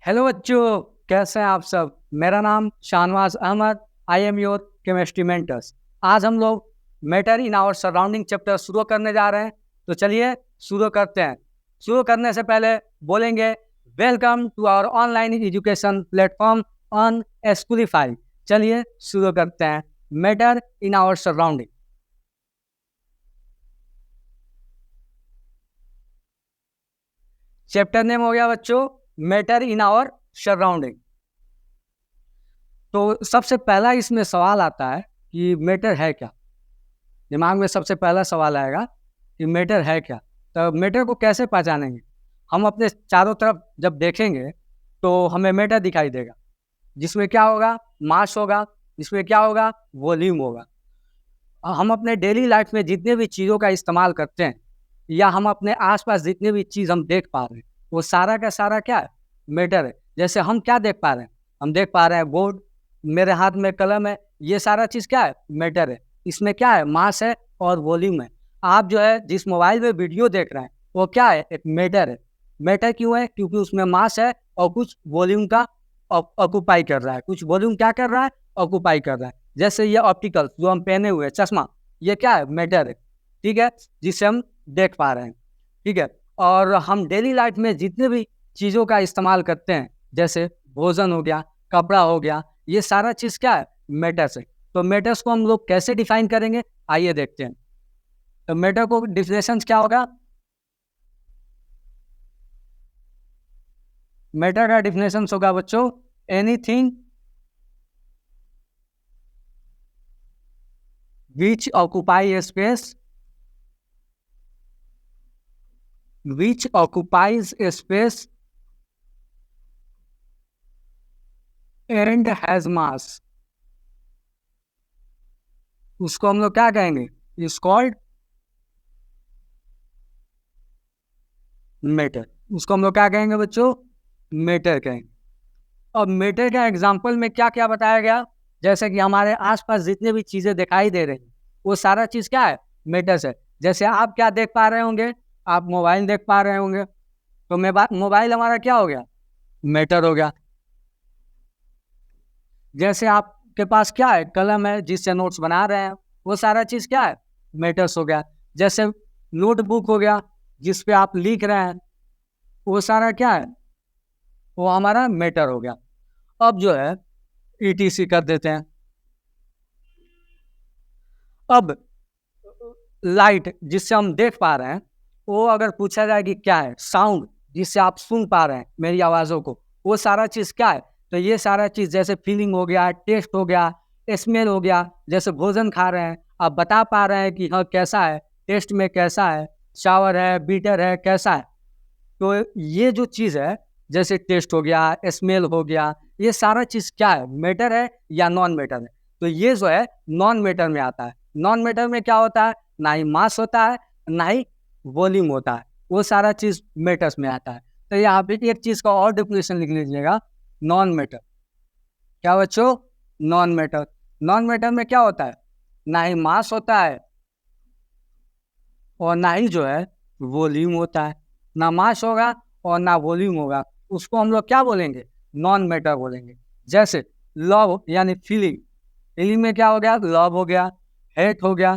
Hello बच्चों, कैसे हैं आप सब। मेरा नाम Shahnawaz Ahmad. I am your chemistry mentors. आज हम लोग matter in our surrounding chapter शुरू करने जा रहे हैं। तो चलिए शुरू करते हैं। शुरू करने से पहले बोलेंगे welcome to our online education platform on Schoolify. चलिए शुरू करते हैं। Matter in our surrounding. Chapter name हो गया बच्चों मैटर इन आवर सराउंडिंग। तो सबसे पहला इसमें सवाल आता है कि मैटर है क्या। दिमाग में सबसे पहला सवाल आएगा कि मैटर है क्या। तो मैटर को कैसे पहचानेंगे। हम अपने चारों तरफ जब देखेंगे तो हमें मैटर दिखाई देगा, जिसमें क्या होगा, मास होगा, जिसमें क्या होगा, वॉल्यूम होगा। हम अपने डेली लाइफ में जितने भी चीज़ों का इस्तेमाल करते हैं या हम अपने आसपास जितने भी चीज़ हम देख पा रहे हैं वो सारा का सारा क्या है, मैटर है। जैसे हम क्या देख पा रहे हैं, हम देख पा रहे हैं बोर्ड, मेरे हाथ में कलम है, ये सारा चीज़ क्या है, मैटर है। इसमें क्या है, मास है और वॉल्यूम है। आप जो है जिस मोबाइल में वीडियो देख रहे हैं वो क्या है, एक मैटर है। मैटर क्यों है, क्योंकि उसमें मास है और कुछ वॉल्यूम का ऑक्यूपाई कर रहा है। कुछ वॉल्यूम क्या कर रहा है, ऑक्यूपाई कर रहा है। जैसे ये ऑप्टिकल जो हम पहने हुए चश्मा, ये क्या है, मैटर है। ठीक है, जिसे हम देख पा रहे हैं। ठीक है, और हम डेली लाइफ में जितने भी चीज़ों का इस्तेमाल करते हैं, जैसे भोजन हो गया, कपड़ा हो गया, ये सारा चीज़ क्या है, मैटर्स है। तो मैटर्स को हम लोग कैसे डिफाइन करेंगे, आइए देखते हैं। तो मैटर को डिफिनेशन क्या होगा। मैटर का डिफिनेशन होगा बच्चों, anything which occupy a space, which occupies a space and has mass, उसको हम लोग क्या कहेंगे, इज कॉल्ड मैटर। उसको हम लोग क्या कहेंगे बच्चों, मैटर कहेंगे। अब मैटर का एग्जाम्पल में क्या क्या बताया गया, जैसे कि हमारे आसपास जितने भी चीजें दिखाई दे रही वो सारा चीज क्या है, मैटर्स है। जैसे आप क्या देख पा रहे होंगे, आप मोबाइल देख पा रहे होंगे, तो मोबाइल हमारा क्या हो गया, मैटर हो गया। जैसे आपके पास क्या है, कलम है जिससे नोट्स बना रहे हैं, वो सारा चीज क्या है, मैटर्स हो गया। जैसे नोटबुक हो गया जिस पे आप लिख रहे हैं, वो सारा क्या है, वो हमारा मैटर हो गया। अब जो है ईटीसी कर देते हैं। अब लाइट जिससे हम देख पा रहे हैं, वो अगर पूछा जाए कि क्या है, साउंड जिससे आप सुन पा रहे हैं मेरी आवाज़ों को, वो सारा चीज़ क्या है। तो ये सारा चीज़ जैसे फीलिंग हो गया, टेस्ट हो गया, स्मेल हो गया। जैसे भोजन खा रहे हैं, आप बता पा रहे हैं कि हाँ कैसा है, टेस्ट में कैसा है, शावर है, बीटर है, कैसा है। तो ये जो चीज़ है, जैसे टेस्ट हो गया, स्मेल हो गया, ये सारा चीज़ क्या है, मैटर है या नॉन मैटर है। तो ये जो है नॉन मैटर में आता है। नॉन मैटर में क्या होता है, ना ही मास होता है ना ही वॉल्यूम होता है, वो सारा चीज़ मैटर्स में आता है। तो यहाँ पे एक चीज़ का और डेफिनेशन लिख लीजिएगा, नॉन मैटर। क्या बच्चों, नॉन मैटर। नॉन मैटर में क्या होता है, ना ही मास होता है और ना ही जो है वॉल्यूम होता है। ना मास होगा और ना वॉल्यूम होगा, उसको हम लोग क्या बोलेंगे, नॉन मैटर बोलेंगे। जैसे लव यानी फीलिंग, फीलिंग में क्या हो गया, लव हो गया, हेट हो गया,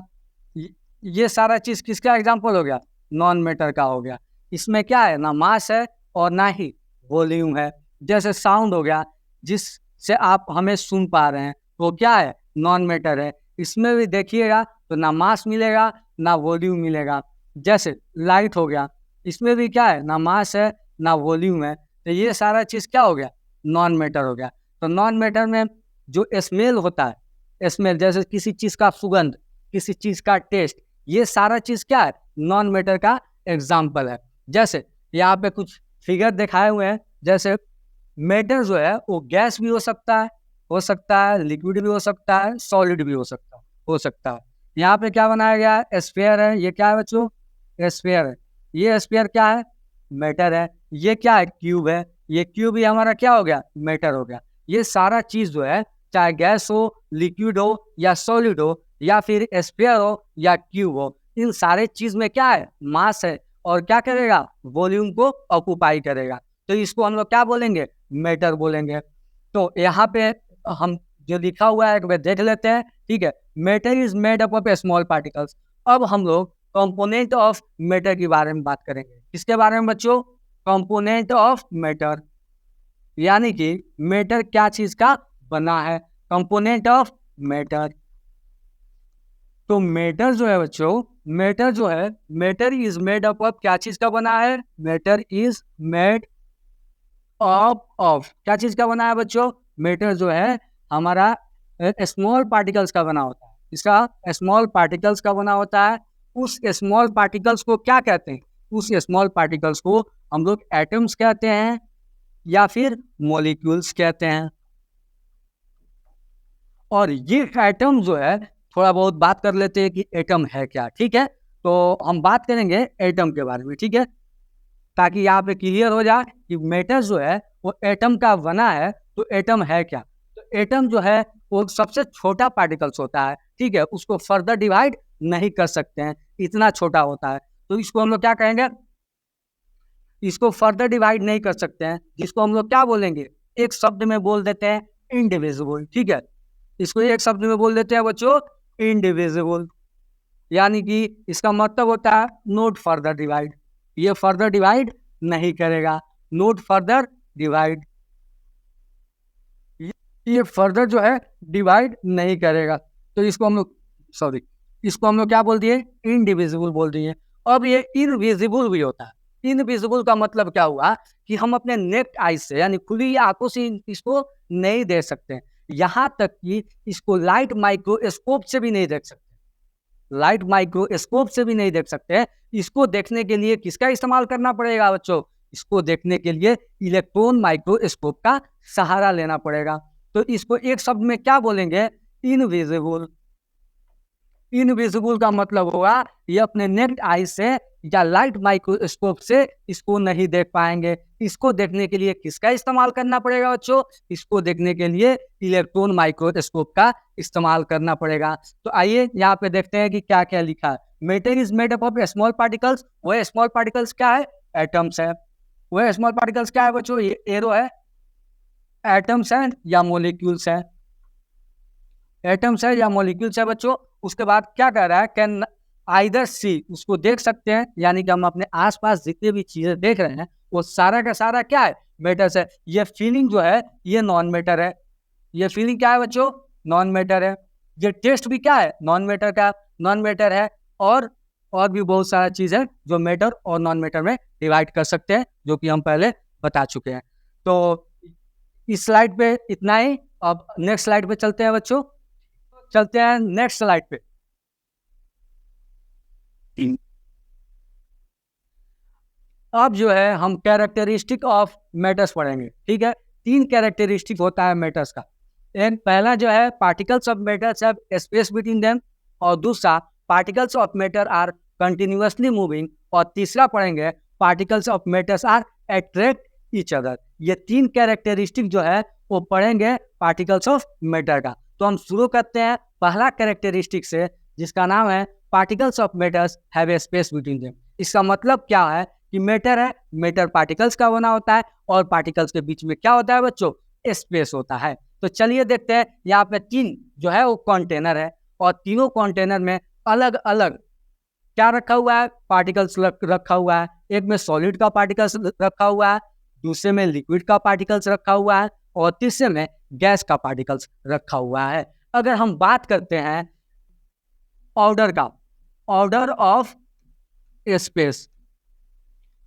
ये सारा चीज़ किसका एग्जाम्पल हो गया, नॉन मैटर का हो गया। इसमें क्या है, ना मास है और ना ही वॉल्यूम है। जैसे साउंड हो गया जिससे आप हमें सुन पा रहे हैं, वो क्या है, नॉन मैटर है। इसमें भी देखिएगा तो ना मास मिलेगा ना वॉल्यूम मिलेगा। जैसे लाइट हो गया, इसमें भी क्या है, ना मास है ना वॉल्यूम है। तो ये सारा चीज़ क्या हो गया, नॉन मैटर हो गया। तो नॉन मैटर में जो स्मेल होता है, स्मेल जैसे किसी चीज़ का सुगंध, किसी चीज़ का टेस्ट, ये सारा चीज़ क्या है, नॉन मैटर का एग्जाम्पल है। जैसे यहाँ पे कुछ फिगर दिखाए हुए हैं। जैसे मैटर जो है वो गैस भी हो सकता है, लिक्विड भी हो सकता है, सॉलिड भी हो सकता है। यहाँ पे क्या बनाया गया है, स्फीयर है। ये क्या है बच्चों, स्फीयर है। ये स्फीयर क्या है, मैटर है। ये क्या है, क्यूब है। ये क्यूब ही हमारा क्या हो गया, मैटर हो गया। ये सारा चीज जो है, चाहे गैस हो, लिक्विड हो या सॉलिड हो या फिर स्फीयर हो या क्यूब हो, इन सारे चीज में क्या है, मास है और क्या करेगा, वॉल्यूम को ऑक्यूपाई करेगा। तो इसको हम लोग क्या बोलेंगे, मैटर बोलेंगे। तो यहाँ पे हम जो लिखा हुआ है एक बार देख लेते हैं, ठीक है। Matter is made up of small particles. अब हम लोग कंपोनेंट ऑफ मैटर के बारे में बात करेंगे। किसके बारे में बच्चों? कंपोनेंट ऑफ मैटर, यानी कि मैटर क्या चीज का बना है, कंपोनेंट ऑफ मैटर। तो मैटर जो है बच्चों, मैटर जो है, matter is made up of क्या चीज का बना है? मैटर इज मेड ऑफ क्या चीज का बना है बच्चों? मैटर जो है हमारा स्मॉल पार्टिकल्स का बना होता है। इसका स्मॉल पार्टिकल्स का बना होता है। उस स्मॉल पार्टिकल्स को क्या कहते हैं? उस स्मॉल पार्टिकल्स को हम लोग एटम्स कहते हैं या फिर मॉलिक्यूल्स कहते हैं। और ये एटम जो है, थोड़ा बहुत बात कर लेते हैं कि एटम है क्या, ठीक है। तो हम बात करेंगे एटम के बारे में, ठीक है, ताकि यहाँ पे क्लियर हो जाए कि मैटर जो है वो एटम का बना है। तो एटम है क्या? तो एटम जो है वो सबसे छोटा पार्टिकल्स होता है, ठीक है। उसको फर्दर डिवाइड नहीं कर सकते हैं, इतना छोटा होता है। तो इसको हम लोग क्या कहेंगे? इसको फर्दर डिवाइड नहीं कर सकते हैं, जिसको हम लोग क्या बोलेंगे? एक शब्द में बोल देते हैं इनडिविजिबल, ठीक है। इसको एक शब्द में बोल देते हैं बच्चों इनडिविजिबल, यानी कि इसका मतलब होता है नोट फर्दर डिवाइड। ये फर्दर डिवाइड नहीं करेगा, नोट फर्दर डिवाइड, ये फर्दर जो है डिवाइड नहीं करेगा। तो इसको हम लोग इसको हम लोग क्या बोल दिए? इनडिविजिबल बोल दिए। अब ये इनविजिबल भी होता है। इनविजिबल का मतलब क्या हुआ कि हम अपने नेक्ड आई से, यानी खुली आंखों से इसको नहीं देख सकते, यहाँ तक कि इसको लाइट माइक्रोस्कोप से भी नहीं देख सकते, लाइट माइक्रोस्कोप से भी नहीं देख सकते। इसको देखने के लिए किसका इस्तेमाल करना पड़ेगा बच्चों? इसको देखने के लिए इलेक्ट्रॉन माइक्रोस्कोप का सहारा लेना पड़ेगा। तो इसको एक शब्द में क्या बोलेंगे? इनविजिबल। इनविजिबल का मतलब होगा ये अपने नेक्ड आई से या लाइट माइक्रोस्कोप से इसको नहीं देख पाएंगे। इसको देखने के लिए किसका इस्तेमाल करना पड़ेगा बच्चों? इसको देखने के लिए इलेक्ट्रॉन माइक्रोस्कोप का इस्तेमाल करना पड़ेगा। तो आइए यहाँ पे देखते हैं कि क्या क्या लिखा है। Matter is made up of small particles. वह स्मॉल पार्टिकल्स क्या है? एटम्स है। वह स्मॉल पार्टिकल्स क्या है बच्चों? ये एरो है, एटम्स है या मॉलिक्यूल्स है? एटम्स है या मॉलिक्यूल्स है बच्चों। उसके बाद क्या कह रहा है? कैन आइदर सी, उसको देख सकते हैं, यानी कि हम अपने आसपास जितने भी चीजें देख रहे हैं वो सारा का सारा क्या है? मैटर्स है। ये फीलिंग जो है ये नॉन मैटर है। ये फीलिंग क्या है बच्चों? नॉन मैटर है। ये टेस्ट भी क्या है? नॉन मैटर का नॉन मैटर है। और भी बहुत सारा चीज है जो मैटर और नॉन मैटर में डिवाइड कर सकते हैं, जो कि हम पहले बता चुके हैं। तो इस स्लाइड पे इतना ही। अब नेक्स्ट स्लाइड पे चलते हैं बच्चों, चलते हैं नेक्स्ट स्लाइड पे। अब जो है हम कैरेक्टरिस्टिक ऑफ मैटर्स पढ़ेंगे, ठीक है। 3 कैरेक्टरिस्टिक होता है मैटर्स का। एक पहला जो है particles of matters have space between them, और दूसरा particles of matter are continuously moving, और तीसरा पढ़ेंगे particles of matters are attract each other. ये 3 कैरेक्टरिस्टिक जो है वो पढ़ेंगे पार्टिकल्स ऑफ मैटर का। तो हम शुरू करते हैं पहला कैरेक्टरिस्टिक से, जिसका नाम है particles of matters have a space between them. इसका मतलब क्या है कि मैटर है, मैटर पार्टिकल्स का बना होता है, और पार्टिकल्स के बीच में क्या होता है बच्चों? स्पेस होता है। तो चलिए देखते हैं। यहाँ पे 3 जो है वो कंटेनर है, और तीनों कंटेनर में अलग अलग क्या रखा हुआ है? पार्टिकल्स रखा हुआ है। एक में सॉलिड का पार्टिकल्स रखा हुआ है, दूसरे में लिक्विड का पार्टिकल्स रखा हुआ है, और तीसरे में गैस का पार्टिकल्स रखा हुआ है। अगर हम बात करते हैं ऑर्डर का, order of space,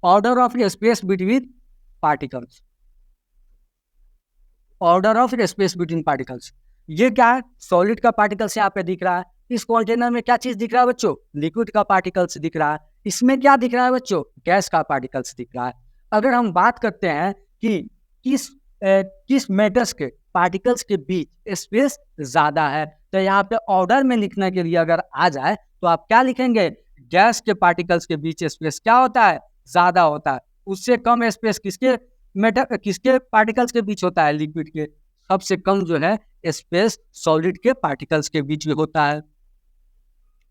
order of space between particles, order of space between particles, ये क्या है? सॉलिड का पार्टिकल्स यहाँ पे दिख रहा है। इस कंटेनर में क्या चीज दिख रहा है बच्चों? लिक्विड का पार्टिकल्स दिख रहा है। इसमें क्या दिख रहा है बच्चों? गैस का पार्टिकल्स दिख रहा है। अगर हम बात करते हैं कि किस मैटर्स के पार्टिकल्स के बीच स्पेस ज्यादा है, तो यहाँ पे ऑर्डर में लिखने के लिए अगर आ जाए तो आप क्या लिखेंगे? गैस के पार्टिकल्स के बीच स्पेस क्या होता है? ज्यादा होता है। उससे कम स्पेस किसके पार्टिकल्स के बीच होता है? लिक्विड के। सबसे कम जो है स्पेस सॉलिड के पार्टिकल्स के बीच में होता है।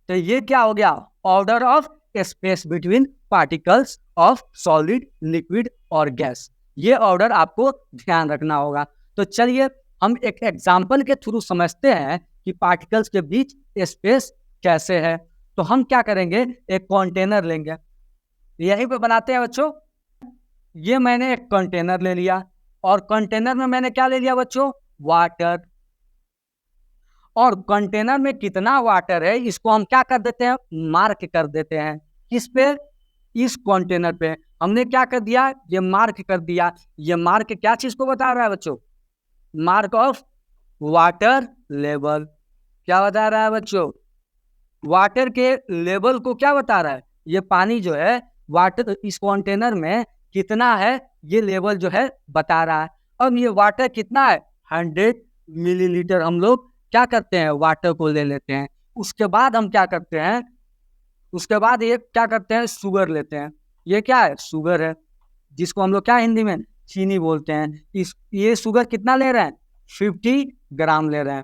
तो ये क्या हो गया? Order of space between particles of solid, liquid और गैस। ये ऑर्डर आपको ध्यान रखना होगा। तो चलिए हम एक एग्जाम्पल के थ्रू समझते हैं कि पार्टिकल्स के बीच स्पेस कैसे है। तो हम क्या करेंगे, एक कंटेनर लेंगे, यहीं पे बनाते हैं बच्चों। ये मैंने एक कंटेनर ले लिया और कंटेनर में मैंने क्या ले लिया बच्चों, वाटर। और कंटेनर में कितना वाटर है इसको हम क्या कर देते हैं, मार्क कर देते हैं। किस पे, इस कंटेनर पे हमने क्या कर दिया, ये मार्क कर दिया। ये मार्क क्या चीज को बता रहा है बच्चों, मार्क ऑफ वाटर लेवल। क्या बता रहा है बच्चों, वाटर के लेवल को क्या बता रहा है, ये पानी जो है वाटर इस कंटेनर में कितना है, ये लेवल जो है बता रहा है। अब ये वाटर कितना है, 100 मिलीलीटर। हम लोग क्या करते हैं, वाटर को ले लेते हैं। उसके बाद हम क्या करते हैं, उसके बाद ये क्या करते हैं, शुगर लेते हैं। ये क्या है, शुगर है, जिसको हम लोग क्या हिंदी में चीनी बोलते हैं। ये शुगर कितना ले रहे हैं, 50 ग्राम ले रहे हैं।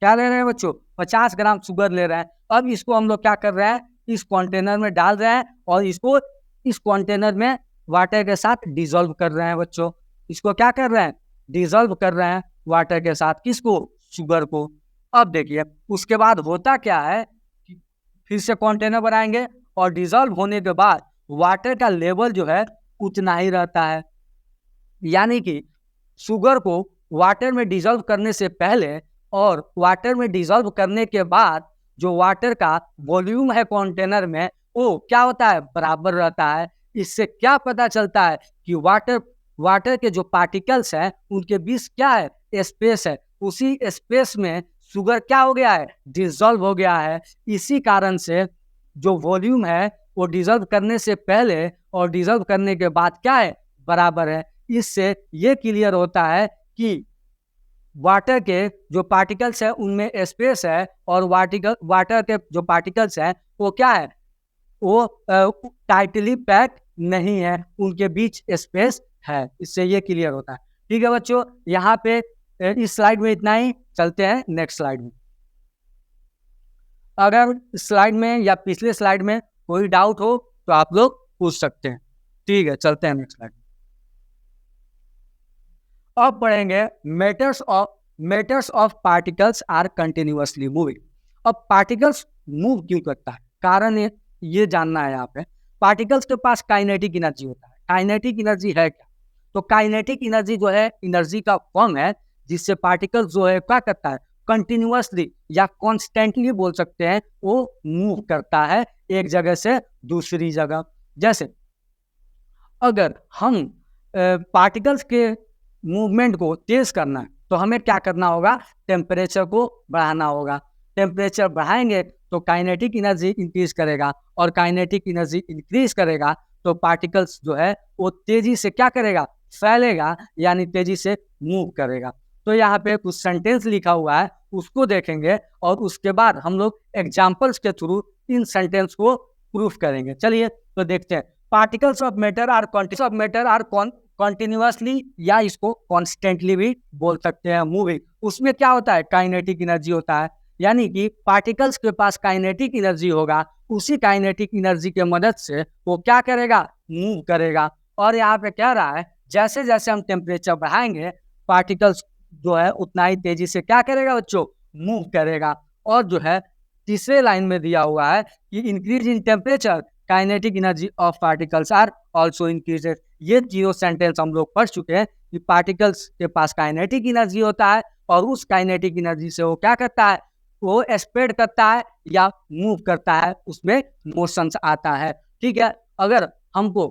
क्या ले रहे हैं बच्चों, 50 ग्राम शुगर ले रहे हैं। अब इसको हम लोग क्या कर रहे हैं, इस कंटेनर में डाल रहे हैं और इसको इस कंटेनर में वाटर के साथ डिजोल्व कर रहे हैं बच्चों। इसको क्या कर रहे हैं, डिजोल्व कर रहे हैं वाटर के साथ, किसको, शुगर को। अब देखिए उसके बाद होता क्या है, फिर से कंटेनर बनाएंगे और डिजोल्व होने के बाद वाटर का लेवल जो है उतना ही रहता है। यानी कि शुगर को वाटर में डिजोल्व करने से पहले और वाटर में डिजोल्व करने के बाद जो वाटर का वॉल्यूम है कंटेनर में, वो क्या होता है, बराबर रहता है। इससे क्या पता चलता है कि वाटर के जो पार्टिकल्स हैं उनके बीच क्या है, स्पेस है। उसी स्पेस में शुगर क्या हो गया है, डिजोल्व हो गया है। इसी कारण से जो वॉल्यूम है वो डिजोल्व करने से पहले और डिजोल्व करने के बाद क्या है, बराबर है। इससे ये क्लियर होता है कि वाटर के जो पार्टिकल्स है उनमें स्पेस है और वाटर के जो पार्टिकल्स हैं वो क्या है, वो टाइटली पैक नहीं है, उनके बीच स्पेस है। इससे ये क्लियर होता है। ठीक है बच्चों, यहाँ पे इस स्लाइड में इतना ही। चलते हैं नेक्स्ट स्लाइड में। अगर स्लाइड में या पिछले स्लाइड में कोई डाउट हो तो आप लोग पूछ सकते हैं। ठीक है, चलते हैं नेक्स्ट स्लाइड। अब पढ़ेंगे matters of particles are continuously moving. अब पार्टिकल्स मूव क्यों करता है, कारण ये जानना है। यहाँ पे पार्टिकल्स के पास काइनेटिक एनर्जी होता है। काइनेटिक एनर्जी है क्या, तो काइनेटिक एनर्जी जो है एनर्जी का फॉर्म है जिससे पार्टिकल जो है क्या करता है, कंटिन्यूअसली या कॉन्स्टेंटली बोल सकते हैं, वो मूव करता है एक जगह से दूसरी जगह। जैसे अगर हम पार्टिकल्स के मूवमेंट को तेज करना है तो हमें क्या करना होगा, टेम्परेचर को बढ़ाना होगा। टेम्परेचर बढ़ाएंगे तो काइनेटिक एनर्जी इंक्रीज करेगा और काइनेटिक एनर्जी इंक्रीज करेगा तो पार्टिकल्स जो है वो तेजी से क्या करेगा, फैलेगा, यानी तेजी से मूव करेगा। तो यहाँ पे कुछ सेंटेंस लिखा हुआ है, उसको देखेंगे और उसके बाद हम लोग एग्जाम्पल्स के थ्रू इन सेंटेंस को प्रूफ करेंगे। चलिए तो देखते हैं। Particles of matter are continuously या इसको कॉन्स्टेंटली भी बोल सकते हैं मूविंग। उसमें क्या होता है, काइनेटिक एनर्जी होता है, यानी कि पार्टिकल्स के पास काइनेटिक एनर्जी होगा। उसी काइनेटिक एनर्जी के मदद से वो क्या करेगा, मूव करेगा। और यहाँ पे कह रहा है जैसे जैसे हम टेम्परेचर बढ़ाएंगे पार्टिकल्स जो है उतना ही तेजी से क्या करेगा बच्चों, मूव करेगा। और जो है तीसरे लाइन में दिया हुआ है कि increase in temperature kinetic energy of particles are also increases. ये जीरो सेंटेंस हम लोग पढ़ चुके हैं कि पार्टिकल्स के पास काइनेटिक एनर्जी होता है और उस काइनेटिक एनर्जी से वो क्या करता है, वो स्प्रेड करता है या मूव करता है, उसमें मोशंस आता है। ठीक है, अगर हमको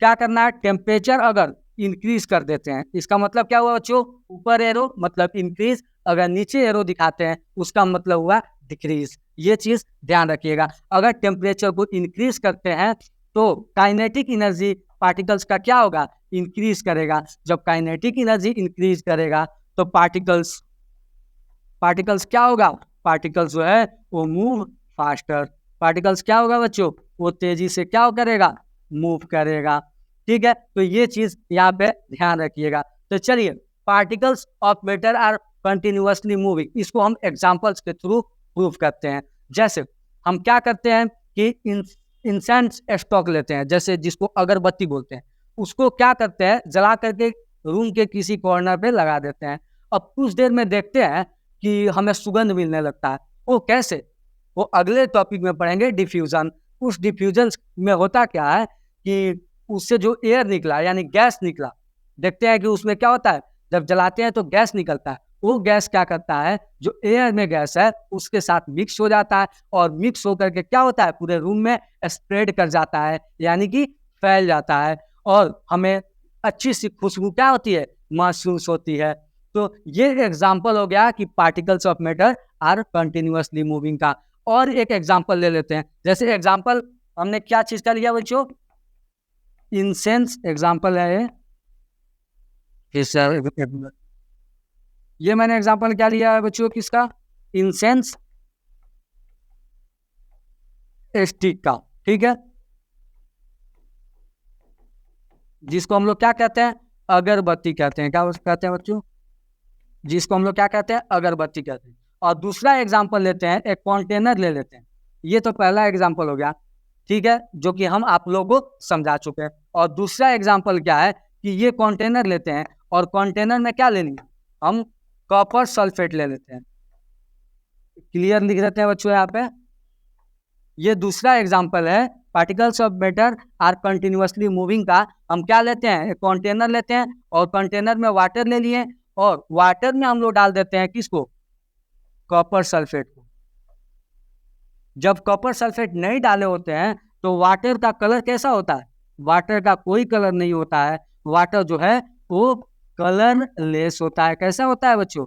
क्या करना है, टेम्परेचर अगर इंक्रीज कर देते हैं इसका मतलब क्या हुआ बच्चों, ऊपर एरो मतलब इंक्रीज, अगर नीचे एरो दिखाते हैं उसका मतलब हुआ डिक्रीज। ये चीज ध्यान रखिएगा। अगर टेम्परेचर को इंक्रीज करते हैं तो काइनेटिक एनर्जी पार्टिकल्स का क्या होगा, इंक्रीज करेगा। जब काइनेटिक एनर्जी इंक्रीज करेगा तो पार्टिकल्स क्या होगा, पार्टिकल्स जो है वो मूव फास्टर। पार्टिकल्स क्या होगा बच्चों, वो तेजी से क्या करेगा, मूव करेगा। ठीक है, तो ये चीज यहाँ पे ध्यान रखिएगा। तो चलिए, particles of matter are continuously moving, इसको हम एग्जांपल्स के थ्रू प्रूव करते हैं। जैसे हम क्या करते हैं कि इंसेंस स्टॉक लेते हैं, जैसे जिसको अगरबत्ती बोलते हैं। उसको क्या करते हैं, जला करके रूम के किसी कॉर्नर पे लगा देते हैं। अब कुछ देर में देखते हैं कि हमें सुगंध मिलने लगता है। वो कैसे, वो अगले टॉपिक में पढ़ेंगे, डिफ्यूजन। उस डिफ्यूजन में होता क्या है कि उससे जो एयर निकला यानी गैस निकला, देखते हैं कि उसमें क्या होता है, जब जलाते हैं तो गैस निकलता है। वो गैस क्या करता है, जो एयर में गैस है उसके साथ मिक्स हो जाता है, और मिक्स होकर के क्या होता है, पूरे रूम में स्प्रेड कर जाता है, यानी कि फैल जाता है, और हमें अच्छी सी खुशबू क्या होती है, महसूस होती है। तो ये एग्जाम्पल हो गया कि particles of matter are continuously moving का। और एक एग्जाम्पल ले लेते हैं, जैसे एग्जाम्पल हमने क्या चीज का लिया बच्चों, इंसेंस एग्जाम्पल है ये मैंने एग्जाम्पल क्या लिया है बच्चों, किसका, इंसेंस स्टिक का, ठीक है, जिसको हम लोग क्या कहते हैं, अगरबत्ती कहते हैं। क्या कहते हैं बच्चों, जिसको हम लोग क्या कहते हैं, अगरबत्ती कहते हैं। और दूसरा एग्जाम्पल लेते हैं, एक कंटेनर ले लेते हैं। ये तो पहला एग्जाम्पल हो गया, ठीक है, जो कि हम आप लोगों को समझा चुके हैं। और दूसरा एग्जाम्पल क्या है कि ये कंटेनर लेते हैं, और कंटेनर में क्या ले लेंगे, हम कॉपर सल्फेट ले लेते हैं। क्लियर लिख देते हैं बच्चों यहाँ पे। ये दूसरा एग्जाम्पल है, particles of matter are continuously moving का। हम क्या लेते हैं, एक कंटेनर लेते हैं, और कंटेनर में वाटर ले लिए, और वाटर में हम लोग डाल देते हैं किसको, कॉपर सल्फेट को। जब कॉपर सल्फेट नहीं डाले होते हैं तो वाटर का कलर कैसा होता है, वाटर का कोई कलर नहीं होता है। वाटर जो है वो कलरलेस होता है। कैसा होता है बच्चों,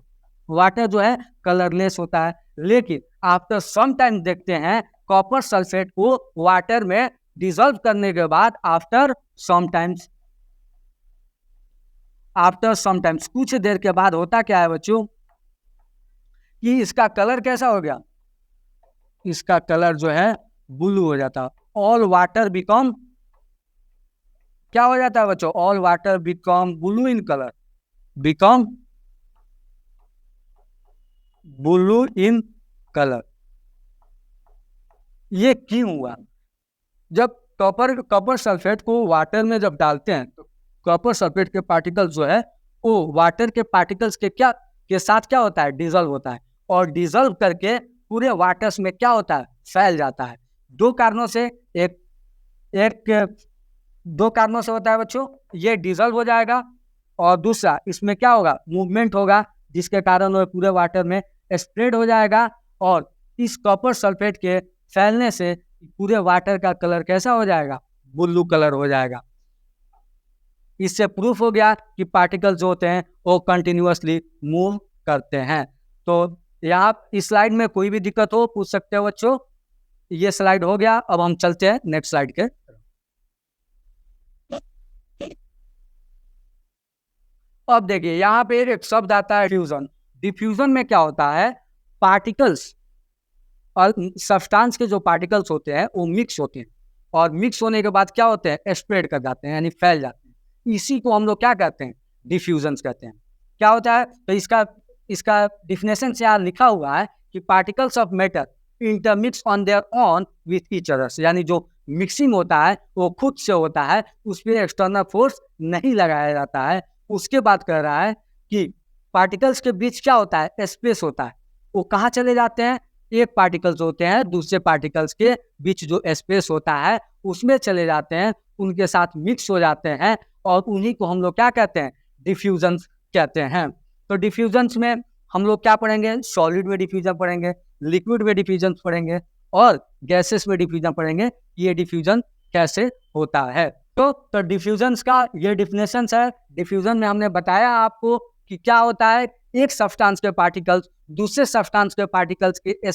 वाटर जो है कलरलेस होता है। लेकिन आफ्टर सम टाइम देखते हैं कॉपर सल्फेट को वाटर में डिसॉल्व करने के बाद, आफ्टर सम टाइम्स कुछ देर के बाद होता क्या है बच्चों, कि इसका कलर कैसा हो गया, इसका कलर जो है ब्लू हो जाता है। ऑल वाटर बिकम, क्या हो जाता है बच्चों, all water become blue in colour, become blue in colour. ये क्यों हुआ, जब कॉपर सल्फेट को वाटर में जब डालते हैं तो कॉपर सल्फेट के पार्टिकल्स जो है वो वाटर के पार्टिकल्स के साथ क्या होता है, डिजोल्व होता है, और डिजोल्व करके पूरे वाटर्स में क्या होता है, फैल जाता है। दो कारणों से, एक एक दो कारणों से होता है बच्चों, ये डिजोल्व हो जाएगा, और दूसरा इसमें क्या होगा, मूवमेंट होगा, जिसके कारण वो पूरे वाटर में स्प्रेड हो जाएगा, और इस कॉपर सल्फेट के फैलने से पूरे वाटर का कलर कैसा हो जाएगा, ब्लू कलर हो जाएगा। इससे प्रूफ हो गया कि पार्टिकल्स जो होते हैं वो कंटिन्यूअसली मूव करते हैं। तो यहाँ इस स्लाइड में कोई भी दिक्कत हो पूछ सकते हो बच्चों। ये स्लाइड हो गया, अब हम चलते हैं नेक्स्ट स्लाइड के। अब देखिए यहाँ पे एक शब्द आता है डिफ्यूजन। डिफ्यूजन में क्या होता है, पार्टिकल्स और सब्सटेंस के जो पार्टिकल्स होते हैं वो मिक्स होते हैं, और मिक्स होने के बाद क्या होते हैं, स्प्रेड कर जाते हैं, यानी फैल जाते हैं। इसी को हम लोग क्या कहते हैं, डिफ्यूजन कहते हैं। क्या होता है, तो इसका डिफिनेशन से यहाँ लिखा हुआ है कि particles of matter intermix on their on with each other, यानी जो मिक्सिंग होता है वो खुद से होता है, उस पर एक्सटर्नल फोर्स नहीं लगाया जाता है। उसके बाद कह रहा है कि पार्टिकल्स के बीच क्या होता है, स्पेस होता है। वो कहाँ चले जाते हैं, एक पार्टिकल्स होते हैं दूसरे पार्टिकल्स के बीच जो स्पेस होता है उसमें चले जाते हैं, उनके साथ मिक्स हो जाते हैं, और उन्हीं को हम लोग क्या कहते हैं, डिफ्यूजन कहते हैं। तो डिफ्यूजन में हम लोग क्या पढ़ेंगे, सॉलिड में डिफ्यूजन पढ़ेंगे, लिक्विड में डिफ्यूजन पढ़ेंगे, और गैसेस में डिफ्यूजन पढ़ेंगे, ये डिफ्यूजन कैसे होता है। तो डिफ्यूजन का ये डिफिनेशन है। डिफ्यूजन में हमने बताया आपको कि क्या होता है, एक सब्सटेंस के पार्टिकल्स दूसरे सब्सटेंस के पार्टिकल्स के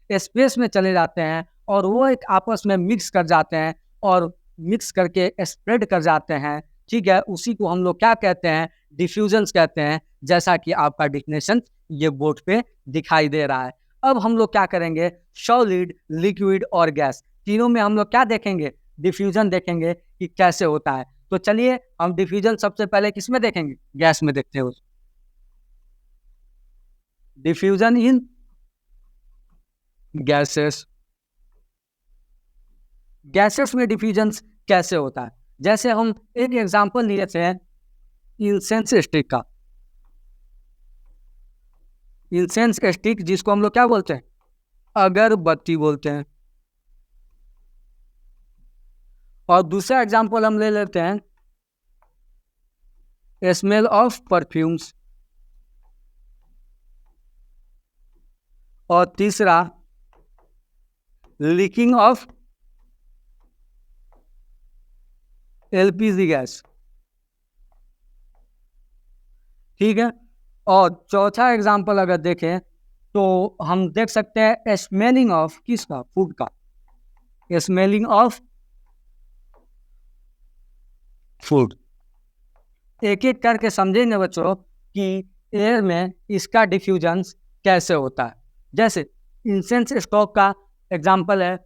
स्पेस में चले जाते हैं, और वो एक आपस में मिक्स कर जाते हैं, और मिक्स करके स्प्रेड कर जाते हैं, ठीक है। उसी को हम लोग क्या कहते हैं, डिफ्यूजन्स कहते हैं, जैसा कि आपका डिफिनेशन ये बोर्ड पे दिखाई दे रहा है। अब हम लोग क्या करेंगे, सॉलिड, लिक्विड और गैस तीनों में हम लोग क्या देखेंगे, डिफ्यूजन देखेंगे कि कैसे होता है। तो चलिए हम डिफ्यूजन सबसे पहले किस में देखेंगे, गैस में देखते हैं। डिफ्यूजन इन गैसेस, गैसेस में डिफ्यूजन कैसे होता है, जैसे हम एक एग्जांपल ले लेते हैं इंसेंस स्टिक का। इंसेंस स्टिक जिसको हम लोग क्या बोलते हैं, अगरबत्ती बोलते हैं। और दूसरा एग्जांपल हम ले लेते हैं स्मेल ऑफ परफ्यूम्स। और तीसरा लीकिंग ऑफ एलपीजी गैस। ठीक है। और चौथा एग्जांपल अगर देखें तो हम देख सकते हैं स्मेलिंग ऑफ किसका, फूड का, स्मेलिंग ऑफ फूड। एक एक करके समझेंगे बच्चों कि एयर में इसका डिफ्यूजन कैसे होता है। जैसे इंसेंस स्टॉक का एग्जांपल है,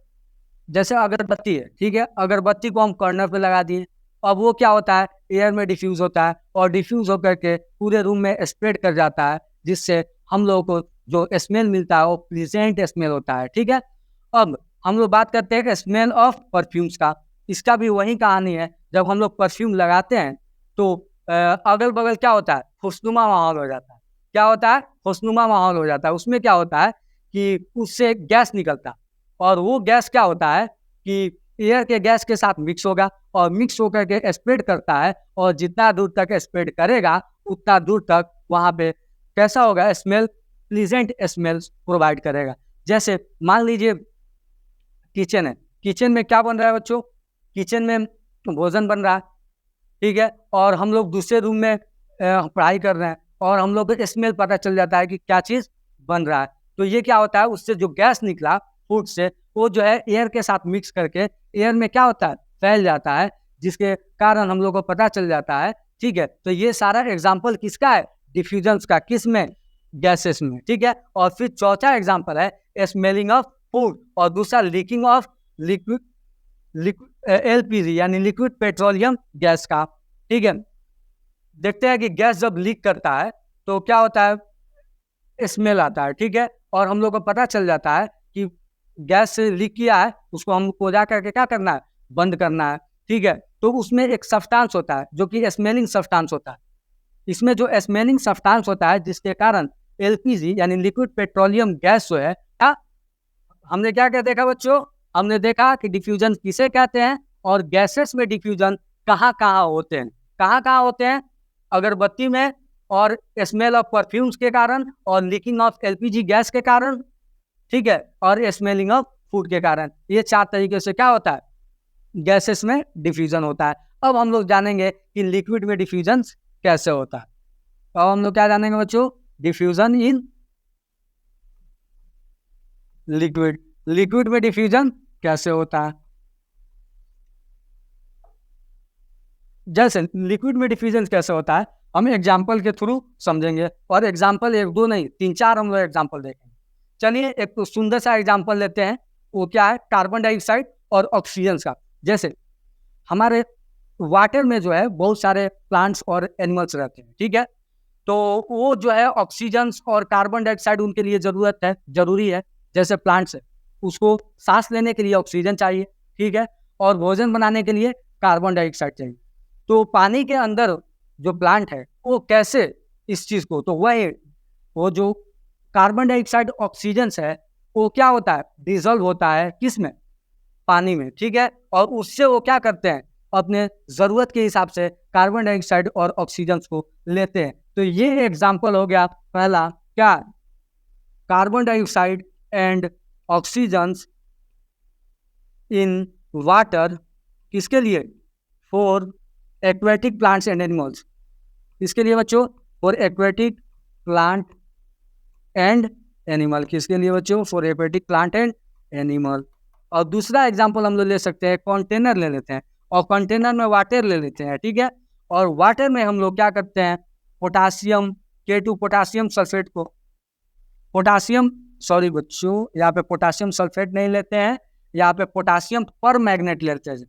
जैसे अगरबत्ती है, ठीक है, अगरबत्ती को हम कॉर्नर पे लगा दिए, अब वो क्या होता है, एयर में डिफ्यूज होता है और डिफ्यूज होकर के पूरे रूम में स्प्रेड कर जाता है, जिससे हम लोगों को जो स्मेल मिलता है वो प्लीजेंट स्मेल होता है। ठीक है। अब हम लोग बात करते हैं स्मेल ऑफ परफ्यूम्स का। इसका भी वही कहानी है, जब हम लोग परफ्यूम लगाते हैं तो अगल बगल क्या होता है, खुशनुमा माहौल हो जाता है। क्या होता है, खुशनुमा माहौल हो जाता है। उसमें क्या होता है कि उससे गैस निकलता है और वो गैस क्या होता है कि एयर के गैस के साथ मिक्स होगा और मिक्स होकर के स्प्रेड करता है, और जितना दूर तक स्प्रेड करेगा उतना दूर तक वहाँ पे कैसा होगा, स्मेल, प्लीजेंट स्मेल प्रोवाइड करेगा। जैसे मान लीजिए किचन है, किचन में क्या बन रहा है बच्चों, किचन में भोजन बन रहा है, ठीक है, और हम लोग दूसरे रूम में पढ़ाई कर रहे हैं और हम लोग को स्मेल पता चल जाता है कि क्या चीज़ बन रहा है। तो ये क्या होता है, उससे जो गैस निकला फूड से वो जो है एयर के साथ मिक्स करके एयर में क्या होता है, फैल जाता है, जिसके कारण हम लोग को पता चल जाता है। ठीक है। तो ये सारा एग्जाम्पल किसका है, डिफ्यूजन्स का, किस में, गैसेस में। ठीक है। और फिर चौथा एग्जाम्पल है स्मेलिंग ऑफ फूड और दूसरा लीकिंग ऑफ लिक्विड एलपीजी यानी लिक्विड पेट्रोलियम गैस का। ठीक है। देखते हैं कि गैस जब लीक करता है तो क्या होता है, स्मेल आता है। ठीक है। और हम लोग को पता चल जाता है कि गैस से लीक किया है, उसको हमको जा करके क्या करना है, बंद करना है। ठीक है। तो उसमें एक सब्सटेंस होता है जो कि स्मेलिंग सब्सटेंस होता है। इसमें जो स्मेलिंग सब्सटेंस होता है जिसके कारण एलपीजी यानी लिक्विड पेट्रोलियम गैस जो है, हमने क्या क्या देखा बच्चों, हमने देखा कि डिफ्यूजन किसे कहते हैं और गैसेस में डिफ्यूजन कहाँ कहाँ होते हैं। कहाँ कहाँ होते हैं, अगरबत्ती में, और स्मेल ऑफ परफ्यूम्स के कारण, और लीकिंग ऑफ एलपीजी गैस के कारण, ठीक है, और स्मेलिंग ऑफ फूड के कारण। ये चार तरीके से क्या होता है, गैसेस में डिफ्यूजन होता है। अब हम लोग जानेंगे कि लिक्विड में डिफ्यूजन कैसे होता है। अब हम लोग क्या जानेंगे बच्चों, डिफ्यूजन इन लिक्विड। लिक्विड में डिफ्यूजन कैसे होता है। जैसे लिक्विड में डिफ्यूजन कैसे होता है हम एग्जाम्पल के थ्रू समझेंगे, और एग्जाम्पल एक दो नहीं, तीन चार हम लोग एग्जाम्पल देखेंगे। चलिए एक तो सुंदर सा एग्जाम्पल लेते हैं, वो क्या है, कार्बन डाइऑक्साइड और ऑक्सीजन का। जैसे हमारे वाटर में जो है बहुत सारे प्लांट्स और एनिमल्स रहते हैं। ठीक है। तो वो जो है ऑक्सीजन और कार्बन डाइऑक्साइड उनके लिए जरूरी है। जैसे प्लांट्स है, उसको सांस लेने के लिए ऑक्सीजन चाहिए, ठीक है, और भोजन बनाने के लिए कार्बन डाइऑक्साइड चाहिए। तो पानी के अंदर जो प्लांट है वो कैसे इस चीज़ को, तो वो जो कार्बन डाइऑक्साइड ऑक्सीजन है वो क्या होता है, डिजोल्व होता है किस में, पानी में। ठीक है। और उससे वो क्या करते हैं, अपने ज़रूरत के हिसाब से कार्बन डाइऑक्साइड और ऑक्सीजन को लेते हैं। तो ये एग्जाम्पल हो गया पहला, क्या, carbon dioxide and oxygen in water, किसके लिए, for aquatic plants and animals. किसके लिए बच्चों, for aquatic plant and animal. किसके लिए बच्चों, for aquatic plant and animal. और दूसरा एग्जांपल हम लोग ले सकते हैं, कंटेनर ले लेते हैं, और कंटेनर में वाटर ले लेते हैं। ठीक है। और वाटर में हम लोग क्या करते हैं, पोटासियम K2 पोटासियम सल्फेट को, पोटासियम, सॉरी बच्चों, यहाँ पे पोटासियम सल्फेट नहीं लेते हैं, यहाँ पे पोटासियम पर मैग्नेट लेते हैं,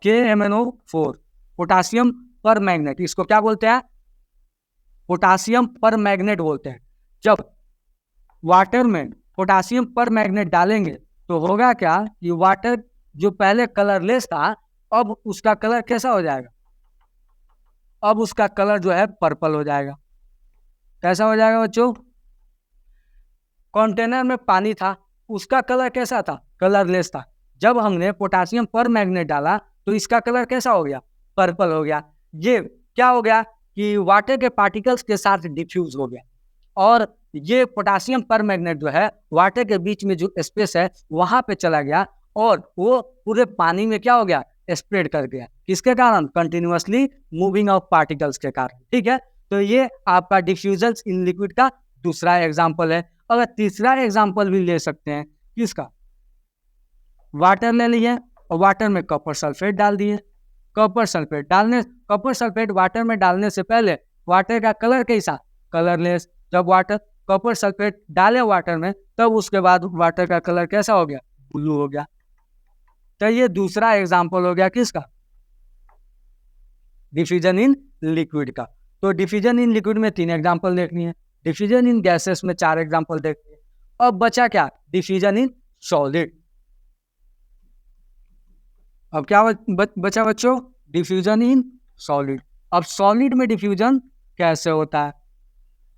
KMnO4, पोटासियम पर मैग्नेट। इसको क्या बोलते हैं, पोटासियम पर मैग्नेट बोलते हैं। जब वाटर में पोटासियम पर मैग्नेट डालेंगे तो होगा क्या कि वाटर जो पहले कलरलेस था अब उसका कलर कैसा हो जाएगा? अब उसका कलर जो है पर्पल हो जाएगा। कैसा हो जाएगा बच्चों? कंटेनर में पानी था, उसका कलर कैसा था? कलरलेस था। जब हमने पोटासियम पर मैग्नेट डाला तो इसका कलर कैसा हो गया? पर्पल हो गया। ये क्या हो गया कि वाटर के पार्टिकल्स के साथ डिफ्यूज हो गया, और ये पोटासियम पर मैग्नेट जो है वाटर के बीच में जो स्पेस है वहां पे चला गया, और वो पूरे पानी में क्या हो गया? स्प्रेड कर गया। किसके कारण? कंटिन्यूअसली मूविंग ऑफ पार्टिकल्स के कारण। ठीक है, तो ये आपका डिफ्यूजन इन लिक्विड का दूसरा एग्जाम्पल है। अगर तीसरा एग्जाम्पल भी ले सकते हैं, किसका? वाटर ले लिए और वाटर में कॉपर सल्फेट डाल दिए। कॉपर सल्फेट वाटर में डालने से पहले वाटर का कलर कैसा? कलरलेस। जब वाटर कॉपर सल्फेट डाले वाटर में, तब उसके बाद वाटर का कलर कैसा हो गया? ब्लू हो गया। तो ये दूसरा एग्जाम्पल हो गया किसका? डिफ्यूजन इन लिक्विड का। तो डिफ्यूजन इन लिक्विड में 3 एग्जाम्पल देखनी है, डिफ्यूजन इन गैसेस में 4 एग्जाम्पल देखनी है। अब बचा क्या? Diffusion in solid. अब क्या बचा बच्चों? Diffusion in solid. अब सॉलिड में डिफ्यूजन कैसे होता है?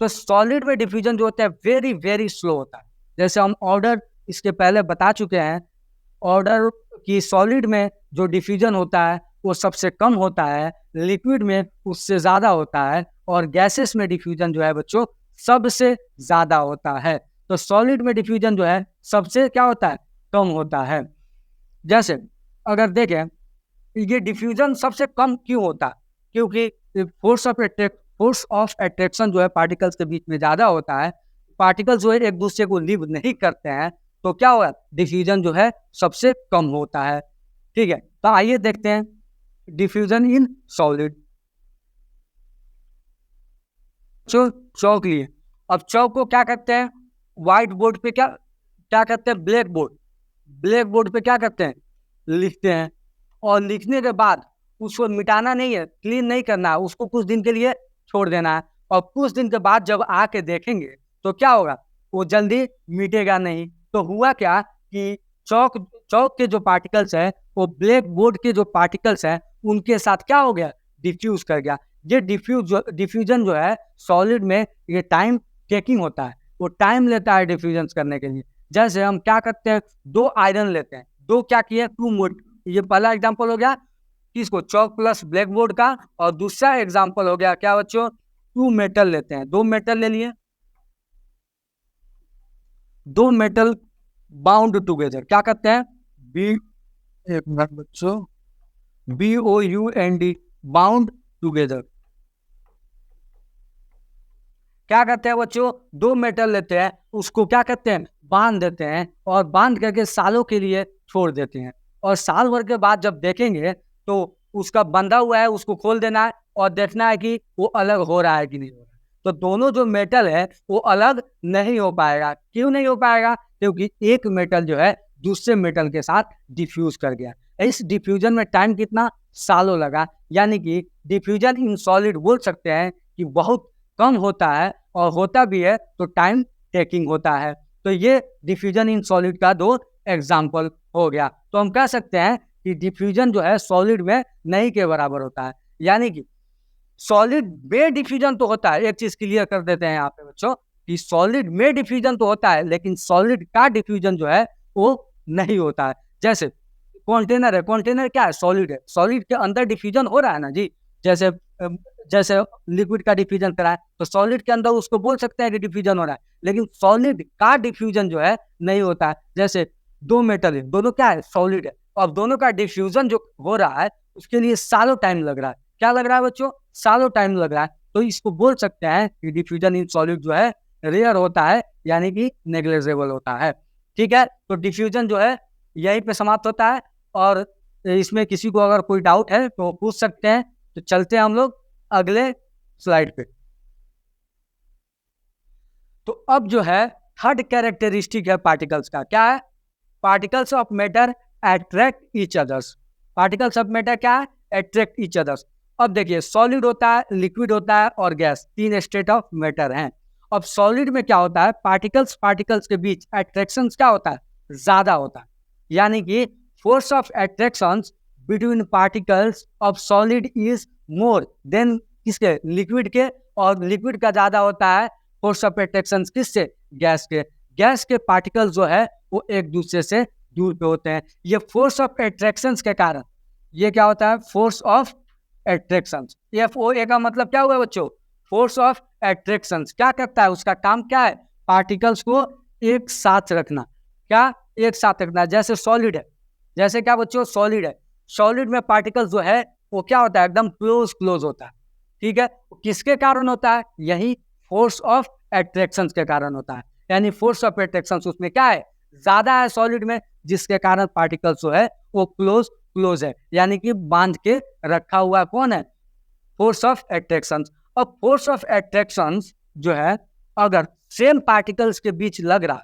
तो सॉलिड में डिफ्यूजन जो होता है वेरी वेरी स्लो होता है। जैसे हम ऑर्डर इसके पहले बता चुके हैं, ऑर्डर की सॉलिड में जो डिफ्यूजन होता है वो सबसे कम होता है, लिक्विड में उससे ज़्यादा होता है, और गैसेस में डिफ्यूजन जो है बच्चों सबसे ज़्यादा होता है। तो सॉलिड में डिफ्यूजन जो है सबसे क्या होता है? कम होता है। जैसे अगर देखें, ये डिफ्यूजन सबसे कम क्यों होता है? क्योंकि फोर्स ऑफ अट्रैक्शन जो है पार्टिकल्स के बीच में ज़्यादा होता है। पार्टिकल्स जो है एक दूसरे को लीव नहीं करते हैं, तो क्या होगा? डिफ्यूजन जो है सबसे कम होता है। ठीक है, तो आइए देखते हैं डिफ्यूजन इन सॉलिड। चौक लिए। अब चौक को क्या करते हैं? व्हाइट बोर्ड पे क्या क्या करते हैं? ब्लैक बोर्ड पे क्या करते हैं? लिखते हैं, और लिखने के बाद उसको मिटाना नहीं है, क्लीन नहीं करना है, उसको कुछ दिन के लिए छोड़ देना है। और कुछ दिन के बाद जब आके देखेंगे तो क्या होगा? वो जल्दी मिटेगा नहीं। तो हुआ क्या कि चौक के जो पार्टिकल्स है वो ब्लैक बोर्ड के जो पार्टिकल्स हैं उनके साथ क्या हो गया? डिफ्यूज कर गया। ये डिफ्यूजन जो है सॉलिड में ये टाइम टेकिंग होता है, वो टाइम लेता है डिफ्यूजन करने के लिए। जैसे हम क्या करते हैं? 2 आयरन लेते हैं, 2 क्या किए? 2 मोड। ये पहला एग्जांपल हो गया किसको? चौक प्लस ब्लैक बोर्ड का। और दूसरा एग्जांपल हो गया क्या बच्चों? 2 मेटल लेते हैं, 2 मेटल ले लिए, 2 मेटल बाउंड टुगेदर। क्या करते हैं? बी एक मिनट बच्चों, BOUND, बाउंड टुगेदर। क्या करते हैं बच्चों? 2 मेटल लेते हैं, उसको क्या करते हैं? बांध देते हैं, और बांध करके सालों के लिए छोड़ देते हैं। और साल भर के बाद जब देखेंगे तो उसका बंधा हुआ है, उसको खोल देना है और देखना है कि वो अलग हो रहा है कि नहीं हो रहा है। तो दोनों जो मेटल है वो अलग नहीं हो पाएगा। क्यों नहीं हो पाएगा? क्योंकि एक मेटल जो है दूसरे मेटल के साथ डिफ्यूज कर गया। इस डिफ्यूजन में टाइम कितना? सालों लगा। यानी कि डिफ्यूजन इन सॉलिड बोल सकते हैं कि बहुत कम होता है, और होता भी है तो टाइम टेकिंग होता है। तो ये डिफ्यूजन इन सॉलिड का 2 एग्जाम्पल हो गया। तो हम कह सकते हैं कि डिफ्यूजन जो है सॉलिड में नहीं के बराबर होता है। यानी कि सॉलिड में डिफ्यूजन तो होता है, एक चीज क्लियर कर देते हैं यहाँ पे बच्चों कि सॉलिड में डिफ्यूजन तो होता है, लेकिन सॉलिड का डिफ्यूजन जो है वो नहीं होता है। जैसे कंटेनर है, कंटेनर क्या है? सॉलिड है, सॉलिड के अंदर डिफ्यूजन हो रहा है ना जी। जैसे जैसे लिक्विड का डिफ्यूजन करा है तो सॉलिड के अंदर उसको बोल सकते हैं कि डिफ्यूजन हो रहा है, लेकिन सॉलिड का डिफ्यूजन जो है नहीं होता है। जैसे 2 मेटल है, दोनों क्या है? सॉलिड है, अब दोनों का डिफ्यूजन जो हो रहा है उसके लिए सालों टाइम लग रहा है। क्या लग रहा है बच्चों? सालों टाइम लग रहा है। तो इसको बोल सकते हैं कि डिफ्यूजन इन सॉलिड जो है रेयर होता है, यानी कि नेग्लिजिबल होता है। ठीक है, तो डिफ्यूजन जो है यहीं पे समाप्त होता है। और इसमें किसी को अगर कोई डाउट है तो पूछ सकते हैं। तो चलते हैं हम लोग अगले स्लाइड पे। तो अब जो है थर्ड कैरेक्टरिस्टिक है पार्टिकल्स का, क्या है? Particles of matter attract each others. Particles of matter क्या है? Attract each others. अब देखिए, सॉलिड होता है, लिक्विड होता है और गैस, 3 स्टेट ऑफ मैटर हैं। अब सॉलिड में क्या होता है? पार्टिकल्स के बीच अट्रैक्शन क्या होता है? ज्यादा होता है। यानी कि force of attraction between particles of solid is more than किसके, लिक्विड के, और लिक्विड का ज्यादा होता है फोर्स ऑफ अट्रैक्शन किससे, गैस के। गैस के पार्टिकल्स जो है वो एक दूसरे से दूर पे होते हैं। ये फोर्स ऑफ अट्रैक्शन के कारण, ये क्या होता है, फोर्स ऑफ अट्रैक्शन। FOA का मतलब क्या हुआ बच्चों, फोर्स ऑफ अट्रैक्शन। क्या करता है, उसका काम क्या है, पार्टिकल्स को एक साथ रखना। क्या, एक साथ रखना। जैसे सॉलिड है, जैसे क्या बच्चों, सॉलिड है, सॉलिड में पार्टिकल्स जो है वो क्या होता है, एकदम क्लोज क्लोज होता है। ठीक है, किसके कारण होता है, यही फोर्स ऑफ अट्रैक्शन के कारण होता है। यानी फोर्स ऑफ अट्रैक्शन उसमें क्या है, ज्यादा है सॉलिड में, जिसके कारण पार्टिकल्स जो है वो क्लोज क्लोज है, यानी कि बांध के रखा हुआ कौन है, फोर्स ऑफ अट्रैक्शन। अब फोर्स ऑफ अट्रैक्शन जो है अगर सेम पार्टिकल्स के बीच लग रहा है,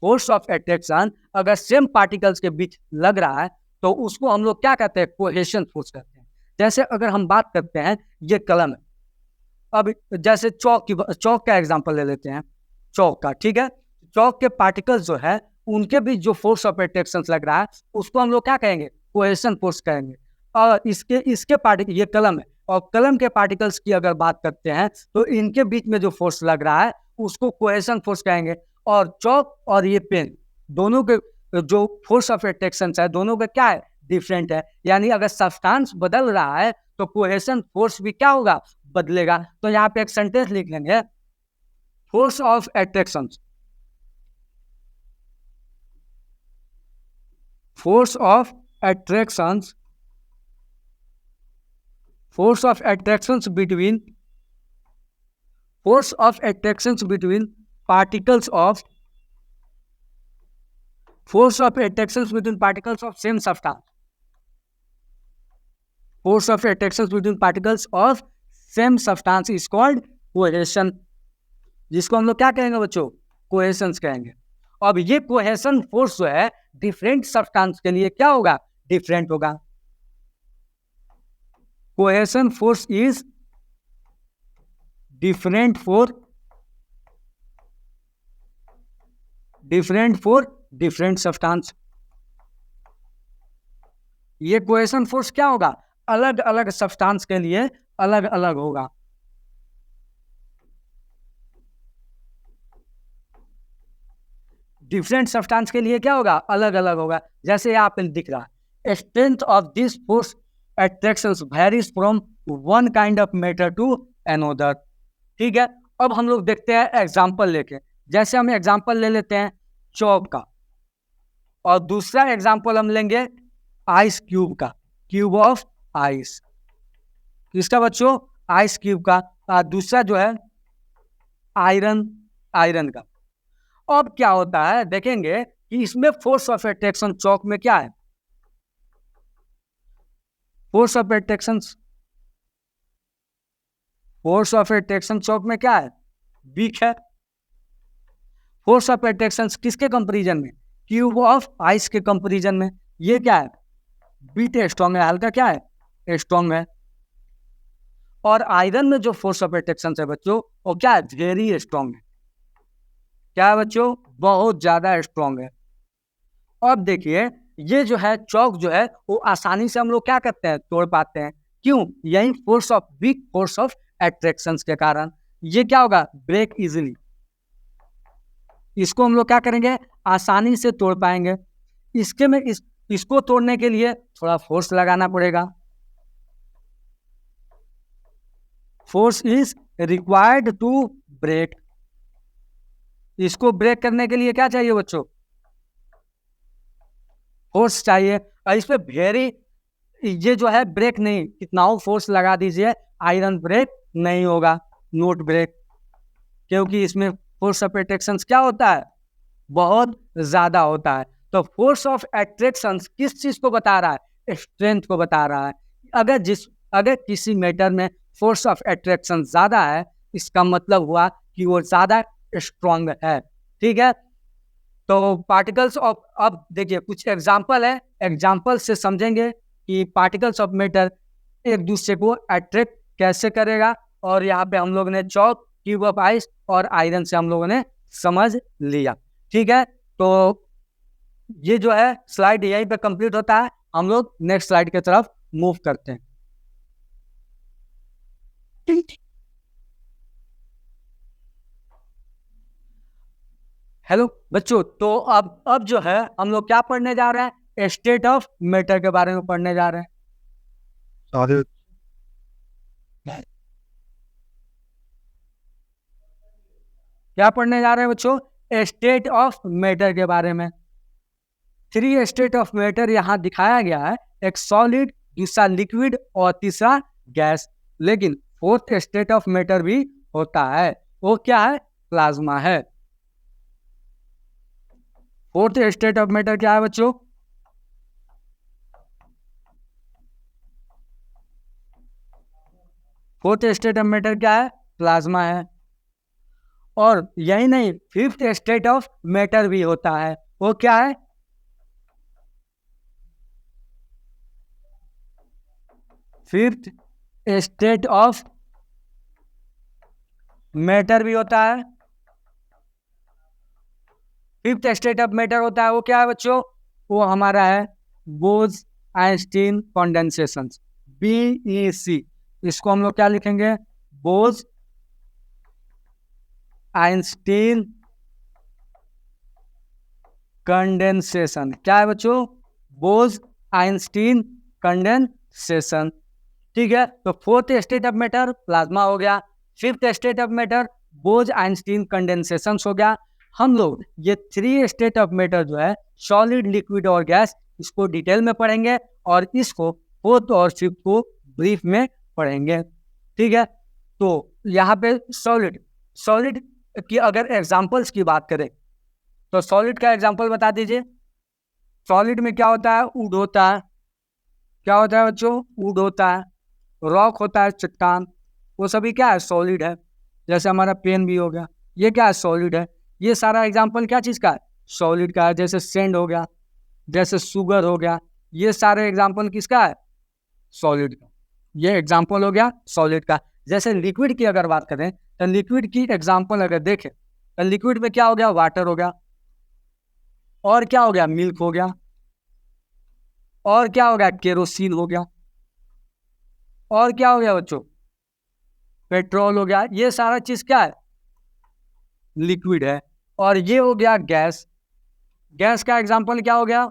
फोर्स ऑफ अट्रैक्शन अगर सेम पार्टिकल्स के बीच लग रहा है तो उसको हम लोग क्या कहते हैं, कोहेशन फोर्स कहते हैं। जैसे अगर हम बात करते हैं, ये कलम है, अब जैसे चौक का एग्जांपल ले लेते हैं, चौक का, ठीक है। चौक के पार्टिकल्स जो है उनके बीच जो फोर्स ऑफ अट्रैक्शन लग रहा है उसको हम लोग क्या कहेंगे, कोहेशन फोर्स कहेंगे। और इसके पार्टिकल, ये कलम है, और कलम के पार्टिकल्स की अगर बात करते हैं तो इनके बीच में जो फोर्स लग रहा है उसको कोहेशन फोर्स कहेंगे। और चौक और ये पेन, दोनों के जो फोर्स ऑफ अट्रैक्शन है दोनों का क्या है, डिफरेंट है। यानी अगर सब्सटेंस बदल रहा है तो कोहेशन फोर्स भी क्या होगा, बदलेगा। तो यहाँ पे एक सेंटेंस लिख लेंगे, force of attraction, force of attraction, force of attractions between particles of same substance, force of attractions between particles of same substance is called cohesion, जिसको हम लोग क्या कहेंगे बच्चों, कोहेशन कहेंगे। अब ये कोहेशन फोर्स जो है डिफरेंट सब्सटेंस के लिए क्या होगा, डिफरेंट होगा। Cohesion force is different for different substance. ये कोहेशन फोर्स क्या होगा, अलग अलग सब्सटेंस के लिए अलग अलग होगा। डिफरेंट सब्सटेंस के लिए क्या होगा, अलग अलग होगा। जैसे यहाँ पे दिख रहा है, strength of this force attractions varies from one kind of matter to another। ठीक है, अब हम लोग देखते हैं एग्जांपल लेके। जैसे हम एग्जांपल ले लेते हैं चौक का, और दूसरा एग्जांपल हम लेंगे आइस क्यूब का, क्यूब ऑफ आइस। किसका बच्चों, आइस क्यूब का। दूसरा जो है आयरन का। अब क्या होता है, देखेंगे कि इसमें फोर्स ऑफ अट्रैक्शन चौक में क्या है, फोर्स ऑफ अट्रैक्शन चौक में क्या है, वीक है। फोर्स ऑफ अट्रैक्शन किसके कंपैरिजन में, क्यूब ऑफ आइस के कंपैरिजन में ये क्या है, बीट स्ट्रॉन्ग है, हल्का क्या है, स्ट्रॉन्ग है। और आयरन में जो फोर्स ऑफ अट्रैक्शन है बच्चों वो क्या है, वेरी स्ट्रॉन्ग है। क्या है बच्चों, बहुत ज्यादा स्ट्रॉन्ग है। अब देखिए ये जो है चौक जो है वो आसानी से हम लोग क्या करते हैं, तोड़ पाते हैं। क्यों, यही force of weak force of attraction के कारण। ये क्या होगा, ब्रेक इजिली, इसको हम लोग क्या करेंगे, आसानी से तोड़ पाएंगे। इसके में इसको तोड़ने के लिए थोड़ा फोर्स लगाना पड़ेगा। Force is required to break. इसको ब्रेक करने के लिए क्या चाहिए बच्चों, फोर्स चाहिए। और इस पे वेरी, ये जो है ब्रेक नहीं, कितना फोर्स लगा दीजिए आयरन ब्रेक नहीं होगा, नोट ब्रेक, क्योंकि इसमें फोर्स ऑफ अट्रैक्शन क्या होता है, बहुत ज्यादा होता है। तो फोर्स ऑफ अट्रैक्शन किस चीज को बता रहा है, स्ट्रेंथ को बता रहा है। अगर किसी मैटर में फोर्स ऑफ अट्रैक्शन ज्यादा है, इसका मतलब हुआ कि वो ज्यादा स्ट्रॉन्ग है। ठीक है, तो पार्टिकल्स ऑफ, अब देखिए कुछ एग्जांपल है, एग्जांपल से समझेंगे कि पार्टिकल्स ऑफ मैटर एक दूसरे को अट्रैक्ट कैसे करेगा। और यहाँ पे हम लोग ने चौक, क्यूब ऑफ आइस और आयरन से हम लोगों ने समझ लिया। ठीक है, तो ये जो है स्लाइड यहीं पे कंप्लीट होता है। हम लोग नेक्स्ट स्लाइड की तरफ मूव करते हैं। हेलो बच्चों, तो अब जो है हम लोग क्या पढ़ने जा रहे हैं, स्टेट ऑफ मैटर के बारे में पढ़ने जा रहे हैं। क्या पढ़ने जा रहे हैं बच्चों, स्टेट ऑफ मैटर के बारे में। 3 स्टेट ऑफ मैटर यहाँ दिखाया गया है, एक सॉलिड, दूसरा लिक्विड और तीसरा गैस। लेकिन 4th स्टेट ऑफ मैटर भी होता है, वो क्या है, प्लाज्मा है। 4th स्टेट ऑफ मैटर क्या है बच्चों, फोर्थ स्टेट ऑफ मैटर क्या है, प्लाज्मा है। और यही नहीं, 5th स्टेट ऑफ मैटर भी होता है, वो क्या है, 5th स्टेट ऑफ मैटर भी होता है। 5th स्टेट ऑफ मैटर होता है, वो क्या है बच्चों, वो हमारा है बोज आइंस्टीन कंडेंसेशन, BEC। इसको हम लोग क्या लिखेंगे, बोज आइंस्टीन कंडेंसेशन। क्या है बच्चों, बोज आइंस्टीन कंडेंसेशन। ठीक है, तो 4th state of matter plasma हो गया, 5th state of matter Bhoj Einstein condensation हो गया। हम लोग ये 3 स्टेट ऑफ मैटर जो है, सॉलिड, लिक्विड और गैस, इसको डिटेल में पढ़ेंगे और इसको 4th और 5th को ब्रीफ में पढ़ेंगे। ठीक है, तो यहाँ पे सॉलिड की अगर एग्जांपल्स की बात करें तो सॉलिड का एग्जांपल बता दीजिए। सॉलिड में क्या होता है, वुड होता है। क्या होता है बच्चों, वुड होता है। रॉक होता है, चट्टान, वो सभी क्या है, सॉलिड है। जैसे हमारा पेन भी हो गया, ये क्या है, सॉलिड है। ये सारा एग्जांपल क्या चीज़ का है, सॉलिड का है। जैसे सेंड हो गया, जैसे शुगर हो गया, ये सारे एग्जांपल किसका है, सॉलिड का। ये एग्जांपल हो गया सॉलिड का। जैसे लिक्विड की अगर बात करें तो लिक्विड की एग्जांपल अगर देखें तो लिक्विड में क्या हो गया, वाटर हो गया, और क्या हो गया, मिल्क हो गया, और क्या हो गया, केरोसिन हो गया, और क्या हो गया बच्चों, पेट्रोल हो गया। ये सारा चीज क्या है, लिक्विड है। और ये हो गया गैस। गैस का एग्जांपल क्या हो गया,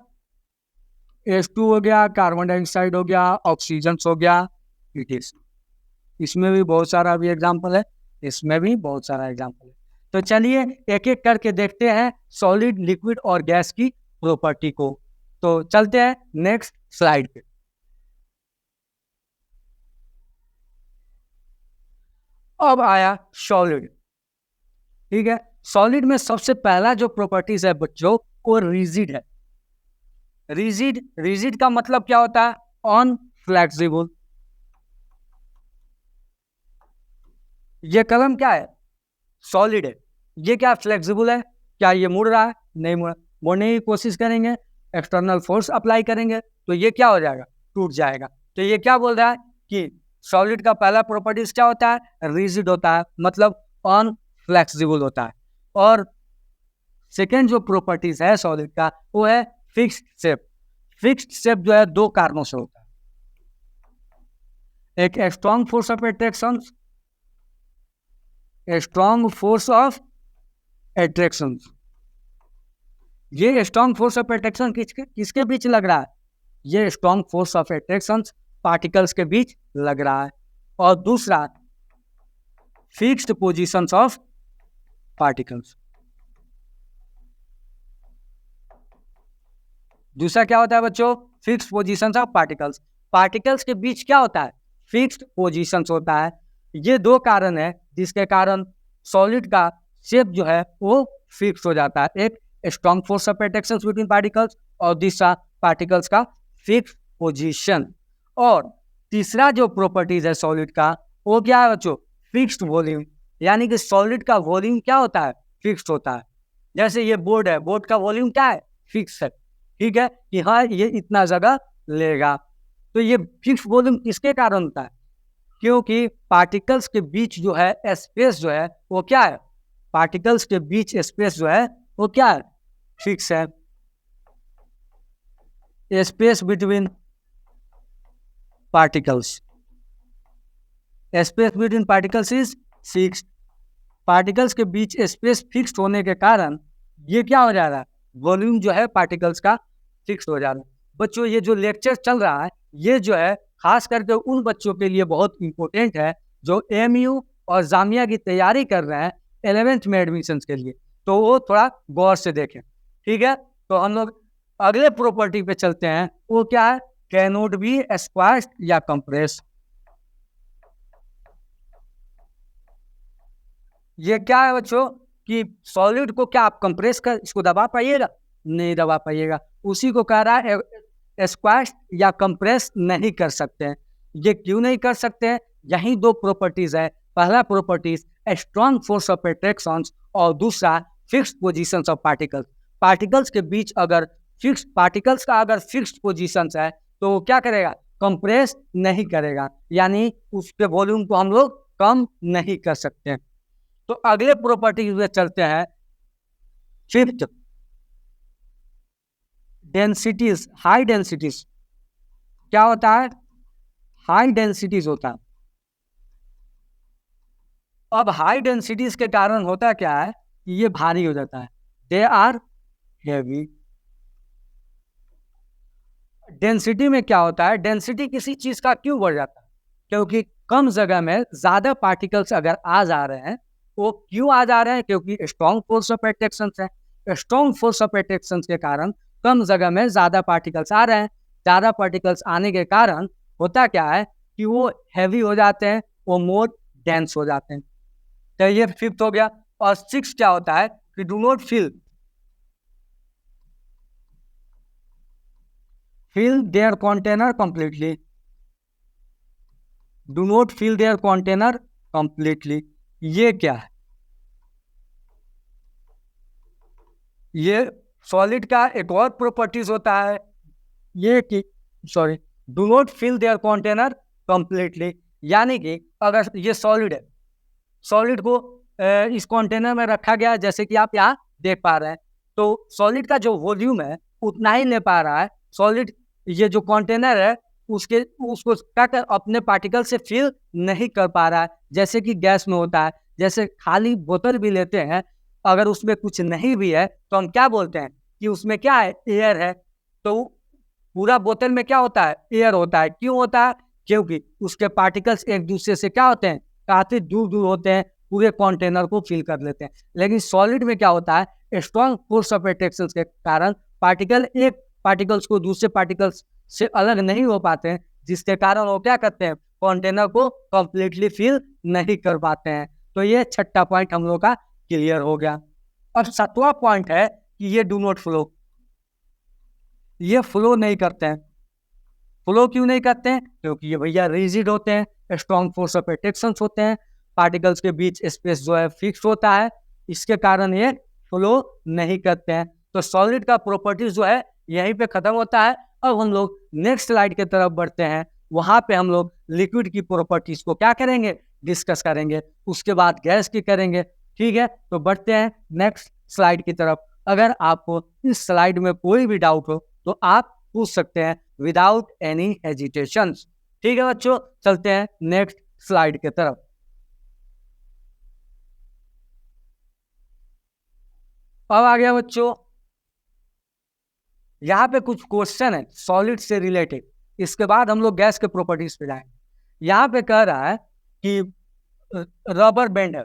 H2 हो गया, कार्बन डाइऑक्साइड हो गया, ऑक्सीजन हो गया, इट इज। इसमें भी बहुत सारा भी एग्जांपल है, इसमें भी बहुत सारा एग्जांपल है। तो चलिए एक एक करके देखते हैं सॉलिड, लिक्विड और गैस की प्रॉपर्टी को। तो चलते हैं नेक्स्ट स्लाइड पे। अब आया सॉलिड। ठीक है, सॉलिड में सबसे पहला जो प्रॉपर्टीज है बच्चों, वो रिजिड है। रिजिड का मतलब क्या होता है, अनफ्लेक्सिबल। ये कलम क्या है, सॉलिड है। ये क्या फ्लेक्सिबल है, क्या ये मुड़ रहा है, नहीं मुड़ रहा। मुड़ने की कोशिश करेंगे, एक्सटर्नल फोर्स अप्लाई करेंगे तो ये क्या हो जाएगा, टूट जाएगा। तो ये क्या बोल रहा है कि सॉलिड का पहला प्रॉपर्टीज क्या होता है, रिजिड होता है, मतलब अनफ्लेक्सिबल होता है। और सेकेंड जो प्रॉपर्टीज है सॉलिड का, वो है फिक्स्ड शेप। फिक्स्ड शेप जो है 2 कारणों से होता है, एक strong force of attraction, strong force of attraction. ये स्ट्रॉन्ग फोर्स ऑफ एट्रैक्शन किसके बीच लग रहा है, ये strong force of attraction particles के बीच लग रहा है। और दूसरा फिक्स्ड पोजीशंस ऑफ पार्टिकल्स। दूसरा क्या होता है बच्चों, fixed positions of particles. Particles के बीच क्या होता है, फिक्स्ड पोजीशंस होता है। ये 2 कारण है जिसके कारण सॉलिड का शेप जो है वो फिक्स हो जाता है। एक strong force of attraction between particles, और दूसरा पार्टिकल्स का फिक्स पोजीशन। और तीसरा जो प्रॉपर्टीज है सॉलिड का, वो क्या है बच्चों, फिक्स्ड वॉल्यूम। यानी कि सॉलिड का वॉल्यूम क्या होता है, फिक्स्ड होता है। जैसे ये बोर्ड है, बोर्ड का वॉल्यूम क्या है, फिक्स है। ठीक है, कि हाँ ये इतना जगह लेगा। तो ये फिक्स वॉल्यूम किसके कारण होता है, क्योंकि पार्टिकल्स के बीच जो है स्पेस जो है वो क्या है, पार्टिकल्स के बीच स्पेस जो है वो क्या है, फिक्स है। Space between particles, space between particles is fixed. Particles के बीच स्पेस फिक्स्ड होने के कारण ये क्या हो जा रहा है, वॉल्यूम जो है पार्टिकल्स का फिक्स हो जा रहा है। बच्चों ये जो लेक्चर चल रहा है ये जो है खास करके उन बच्चों के लिए बहुत इंपॉर्टेंट है जो एमयू और जामिया की तैयारी कर रहे हैं 11th में एडमिशन के लिए, तो वो थोड़ा गौर से देखें। ठीक है, तो हम लोग अगले प्रॉपर्टी पे चलते हैं। वो क्या है, कैनोट बी स्क्वाश्ड या कंप्रेस। ये क्या है बच्चों कि सॉलिड को क्या आप कंप्रेस कर इसको दबा पाइएगा, नहीं दबा पाइएगा। उसी को कह रहा है स्क्वाश या कंप्रेस नहीं कर सकते हैं। ये क्यों नहीं कर सकते हैं, यही दो प्रॉपर्टीज है। पहला properties strong force of attraction और दूसरा fixed positions of particles. Particles के बीच अगर पार्टिकल्स का अगर फिक्स्ड पोजीशंस है तो वो क्या करेगा, कंप्रेस नहीं करेगा, यानी उसके वॉल्यूम को हम लोग कम नहीं कर सकते। तो अगले प्रॉपर्टी पे चलते हैं, फिफ्थ डेंसिटीज, हाई डेंसिटीज। क्या होता है, हाई डेंसिटीज होता है। अब हाई डेंसिटीज के कारण होता क्या है कि ये भारी हो जाता है, दे आर हेवी। डेंसिटी में क्या होता है, डेंसिटी किसी चीज का क्यों बढ़ जाता है, क्योंकि कम जगह में ज्यादा पार्टिकल्स अगर आ जा रहे हैं। वो क्यों आ जा रहे हैं, क्योंकि स्ट्रॉन्ग फोर्स ऑफ अट्रैक्शन है। स्ट्रॉन्ग फोर्स ऑफ अट्रैक्शन के कारण कम जगह में ज्यादा पार्टिकल्स आ रहे हैं। ज्यादा पार्टिकल्स आने के कारण होता क्या है कि वो हैवी हो जाते हैं, वो मोर डेंस हो जाते हैं। तो ये फिफ्थ हो गया। और सिक्स क्या होता है कि do not fill their container completely, do not fill their container completely। ये क्या है, ये सॉलिड का एक और प्रॉपर्टीज होता है ये कि do not fill their container completely, यानी कि अगर ये सॉलिड है, सॉलिड को इस कंटेनर में रखा गया जैसे कि आप यहाँ देख पा रहे हैं, तो सॉलिड का जो वॉल्यूम है उतना ही ले पा रहा है। सॉलिड ये जो कंटेनर है उसको क्या कर अपने पार्टिकल से फिल नहीं कर पा रहा है, जैसे कि गैस में होता है। जैसे खाली बोतल भी लेते हैं, अगर उसमें कुछ नहीं भी है तो हम क्या बोलते हैं कि उसमें क्या है, एयर है। तो पूरा बोतल में क्या होता है, एयर होता है। क्यों होता है, क्योंकि उसके पार्टिकल्स एक दूसरे से क्या होते हैं, काफी दूर दूर होते हैं, पूरे कंटेनर को फिल कर लेते हैं। लेकिन सॉलिड में क्या होता है, स्ट्रॉन्ग फोर्स ऑफ अट्रैक्शन के कारण पार्टिकल एक पार्टिकल्स को दूसरे पार्टिकल्स से अलग नहीं हो पाते हैं, जिसके कारण वो क्या करते हैं, कंटेनर को कंप्लीटली फिल नहीं कर पाते हैं। तो ये छठा पॉइंट हम लोग का क्लियर हो गया। अब सातवां पॉइंट है कि ये डू नॉट फ्लो, ये फ्लो नहीं करते हैं। फ्लो क्यों नहीं करते हैं, क्योंकि ये भैया रिजिड होते हैं, स्ट्रॉन्ग फोर्स ऑफ अट्रैक्शन होते हैं, पार्टिकल्स के बीच स्पेस जो है फिक्स होता है, इसके कारण ये फ्लो नहीं करते हैं। तो सॉलिड का प्रॉपर्टीज जो है यहीं पे खत्म होता है। अब हम लोग नेक्स्ट स्लाइड की तरफ बढ़ते हैं, वहां पे हम लोग लिक्विड की प्रॉपर्टीज को क्या करेंगे, डिस्कस करेंगे, उसके बाद गैस की करेंगे। ठीक है, तो बढ़ते हैं नेक्स्ट स्लाइड की तरफ। अगर आपको इस स्लाइड में कोई भी डाउट हो तो आप पूछ सकते हैं विदाउट एनी हेजिटेशन। ठीक है बच्चों, चलते हैं नेक्स्ट स्लाइड की तरफ। अब आ गया बच्चों, यहाँ पे कुछ क्वेश्चन है सॉलिड से रिलेटेड, इसके बाद हम लोग गैस के प्रॉपर्टीज पे जाएंगे। यहाँ पे कह रहा है कि रबर बैंड है,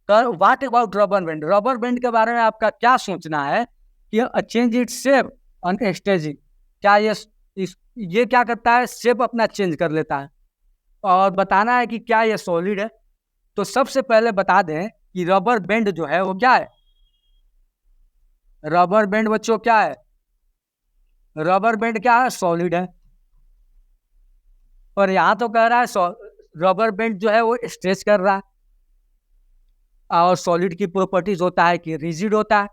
what about rubber band. Rubber band के बारे में आपका क्या सोचना है कि change it shape on staging, क्या ये क्या करता है, शेप अपना चेंज कर लेता है। और बताना है कि क्या ये सॉलिड है। तो सबसे पहले बता दें कि रबर बैंड जो है वो क्या है, रबर बैंड बच्चों क्या है, रबर बैंड क्या है, सॉलिड है। और यहां तो कह रहा है रबर बैंड जो है वो स्ट्रेच कर रहा है, और सॉलिड की प्रॉपर्टीज होता है कि रिजिड होता है,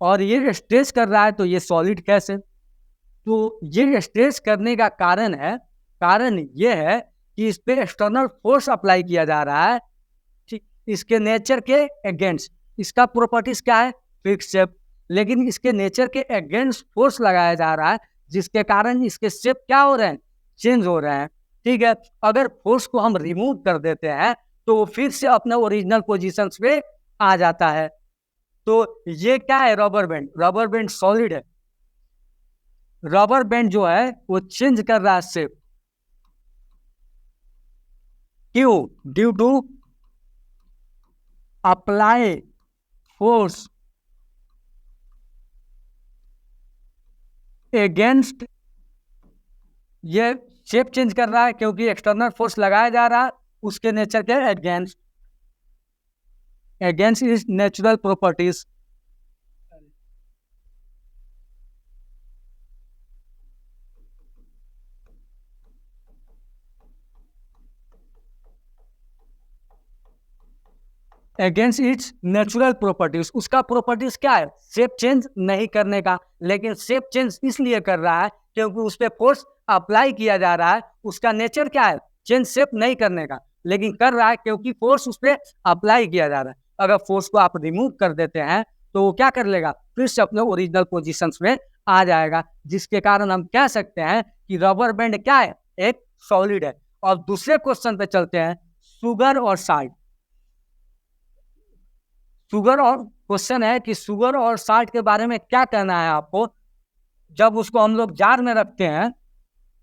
और ये स्ट्रेच कर रहा है तो ये सॉलिड कैसे। तो ये स्ट्रेच करने का कारण है, कारण ये है कि इस पे एक्सटर्नल फोर्स अप्लाई किया जा रहा है, ठीक, इसके नेचर के अगेंस्ट। इसका प्रॉपर्टीज क्या है, फिक्स शेप। लेकिन इसके नेचर के अगेंस्ट फोर्स लगाया जा रहा है, जिसके कारण इसके शेप क्या हो रहे हैं, चेंज हो रहे हैं। ठीक है, अगर फोर्स को हम रिमूव कर देते हैं तो वो फिर से अपने ओरिजिनल पोजीशन पे आ जाता है। तो ये क्या है, rubber band. Rubber band solid है, रबर बैंड जो है वो चेंज कर रहा है शेप। क्यों? Due to apply force against, ये शेप चेंज कर रहा है क्योंकि एक्सटर्नल फोर्स लगाया जा रहा है उसके नेचर के against, against is natural properties. Against it's natural properties, उसका प्रॉपर्टीज क्या है, शेप चेंज नहीं करने का। लेकिन शेप चेंज इसलिए कर रहा है क्योंकि उस पर फोर्स अप्लाई किया जा रहा है। उसका नेचर क्या है, चेंज शेप नहीं करने का, लेकिन कर रहा है क्योंकि फोर्स उस पर अप्लाई किया जा रहा है। अगर फोर्स को आप रिमूव कर देते हैं तो वो क्या कर लेगा, फिर से अपने ओरिजिनल पोजिशन में आ जाएगा, जिसके कारण हम कह सकते हैं कि रबर बैंड क्या है, एक सॉलिड है। और दूसरे क्वेश्चन पे चलते हैं, शुगर और साल्ट। शुगर और क्वेश्चन है कि शुगर और साल्ट के बारे में क्या कहना है आपको। जब उसको हम लोग जार में रखते हैं,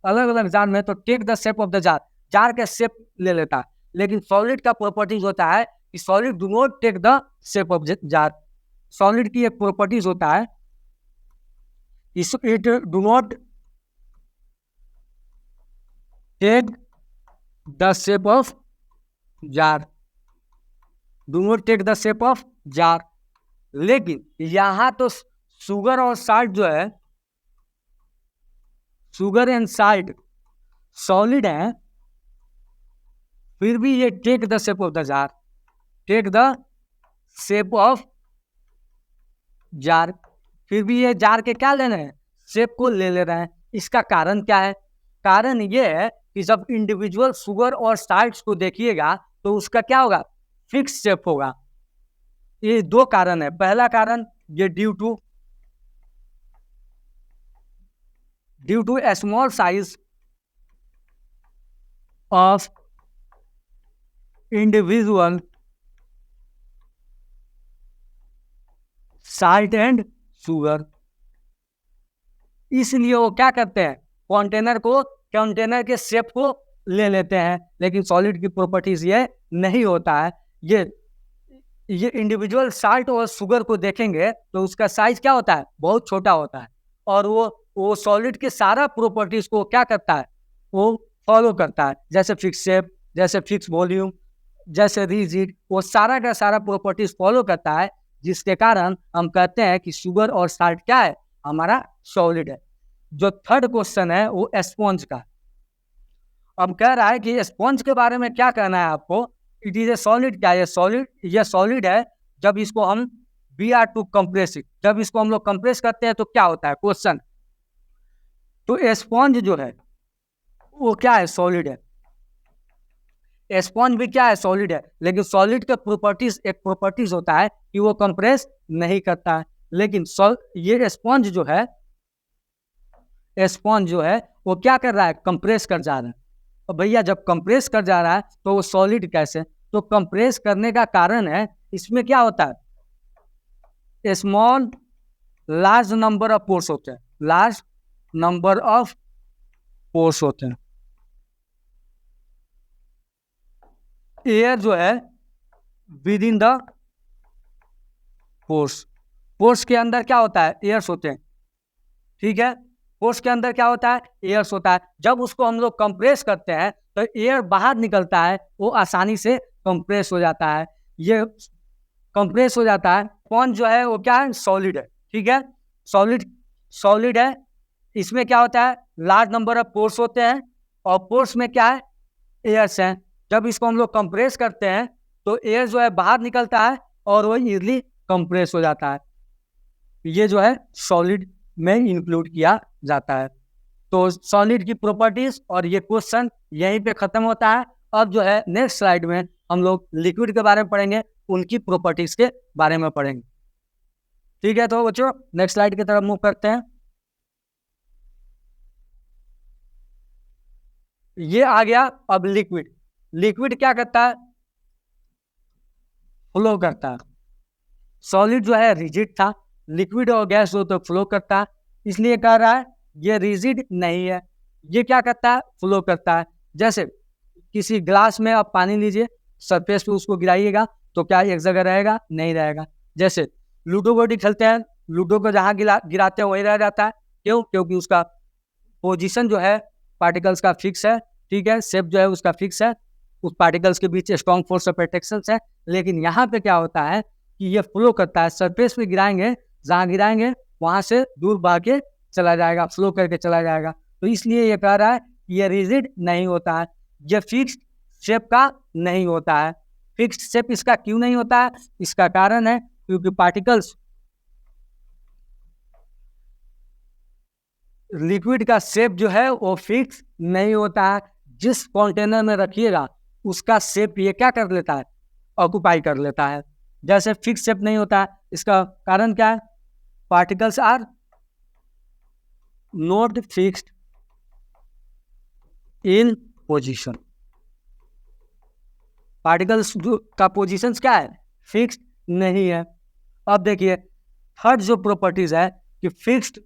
अलग अलग जार में, तो take the shape of the jar, jar का शेप ले लेता है। लेकिन सॉलिड का प्रॉपर्टीज होता है कि solid do not take the shape of jar. Solid की एक प्रॉपर्टीज होता है, it do not take the shape of jar, do not take the shape of jar. लेकिन यहां तो शुगर और साल्ट जो है, शुगर एंड साल्ट सॉलिड है, फिर भी ये take the shape of the jar, take the shape of jar, फिर भी ये जार के क्या ले रहे हैं, शेप को ले रहे हैं। इसका कारण क्या है? कारण ये है कि जब इंडिविजुअल शुगर और साल्ट को देखिएगा तो उसका क्या होगा, फिक्स शेप होगा। ये दो कारण है। पहला कारण ये due to a small size of individual salt and sugar, इसलिए वो क्या करते हैं, कंटेनर के शेप को ले लेते हैं। लेकिन सॉलिड की प्रॉपर्टीज ये नहीं होता है। ये इंडिविजुअल साल्ट और शुगर को देखेंगे तो उसका साइज क्या होता है, बहुत छोटा होता है। और वो सॉलिड के सारा प्रॉपर्टीज को क्या करता है, वो फॉलो करता है। जैसे फिक्स शेप, जैसे फिक्स वॉल्यूम, जैसे रिजिड, वो सारा का सारा प्रॉपर्टीज फॉलो करता है, जिसके कारण हम कहते हैं कि शुगर और साल्ट क्या है, हमारा सॉलिड है। जो थर्ड क्वेश्चन है वो स्पॉन्ज का। अब कह रहा है कि स्पॉन्ज के बारे में क्या कहना है आपको। इट इज ए सॉलिड, क्या है ये सॉलिड है। जब इसको हम we are to compress it, जब इसको हम लोग कंप्रेस करते हैं तो क्या होता है, क्वेश्चन। तो स्पॉन्ज जो है वो क्या है, सॉलिड है। स्पॉन्ज भी क्या है, सॉलिड है। लेकिन सॉलिड के प्रॉपर्टीज, एक प्रॉपर्टीज होता है कि वो कंप्रेस नहीं करता है। लेकिन ये स्पॉन्ज जो है वो क्या कर रहा है, कंप्रेस कर जा रहा है। और भैया जब कंप्रेस कर जा रहा है तो वो सॉलिड कैसे, तो कंप्रेस करने का कारण है, इसमें क्या होता है, small large number of pores होते हैं, लार्ज नंबर ऑफ पोर्स होते हैं। एयर जो है विद इन द पोर्स के अंदर क्या होता है, एयर्स होते हैं। ठीक है, पोर्स के अंदर क्या होता है, एयर्स होता है। जब उसको हम लोग कंप्रेस करते हैं तो एयर बाहर निकलता है, वो आसानी से कंप्रेस हो जाता है। ये कंप्रेस हो जाता है। स्पॉन्ज जो है वो क्या है, सॉलिड है। ठीक है, सॉलिड है। इसमें क्या होता है, लार्ज नंबर ऑफ पोर्स होते हैं, और पोर्स में क्या है, एयर्स हैं। जब इसको हम लोग कंप्रेस करते हैं तो एयर जो है बाहर निकलता है और वो इजीली कंप्रेस हो जाता है। ये जो है सॉलिड में इंक्लूड किया जाता है। तो सॉलिड की प्रॉपर्टीज और ये क्वेश्चन यहीं पे खत्म होता है। अब जो है नेक्स्ट स्लाइड में हम लोग लिक्विड के बारे में पढ़ेंगे, उनकी प्रॉपर्टीज के बारे में पढ़ेंगे। ठीक है, तो बच्चों नेक्स्ट स्लाइड की तरफ मूव करते हैं। ये आ गया अब लिक्विड। लिक्विड क्या करता है? फ्लो करता है। सॉलिड जो है रिजिड था, लिक्विड और गैस हो तो फ्लो करता है, इसलिए कह रहा है ये रिजिड नहीं है। ये क्या करता है? फ्लो करता है। जैसे किसी ग्लास में आप पानी लीजिए, सरफेस पे उसको गिराइएगा तो क्या एक जगह रहेगा? नहीं रहेगा। जैसे लूडो गोटी खेलते हैं, लूडो को जहाँ गिराते हैं वही रह जाता है। क्यों? क्योंकि उसका पोजीशन जो है पार्टिकल्स का फिक्स है, ठीक है, शेप जो है उसका फिक्स है, उस पार्टिकल्स के बीच स्ट्रॉन्ग फोर्स ऑफ अट्रैक्शन है। लेकिन यहाँ पे क्या होता है कि ये फ्लो करता है, सरफेस पे गिराएंगे, जहाँ गिराएंगे वहां से दूर बह के चला जाएगा, फ्लो करके चला जाएगा। तो इसलिए ये कह रहा है कि ये रिजिड नहीं होता है, ये फिक्स्ड शेप का नहीं होता है। फिक्स्ड शेप इसका क्यों नहीं होता है? इसका कारण है क्योंकि पार्टिकल्स, लिक्विड का शेप जो है वो फिक्स नहीं होता है। जिस कंटेनर में रखिएगा उसका शेप ये क्या कर लेता है? ऑक्यूपाई कर लेता है। जैसे फिक्स शेप नहीं होता है, इसका कारण क्या है? Particles are not fixed in position. Particles का पोजीशन क्या है? फिक्स्ड नहीं है। अब देखिए थर्ड जो प्रॉपर्टीज है कि फिक्स्ड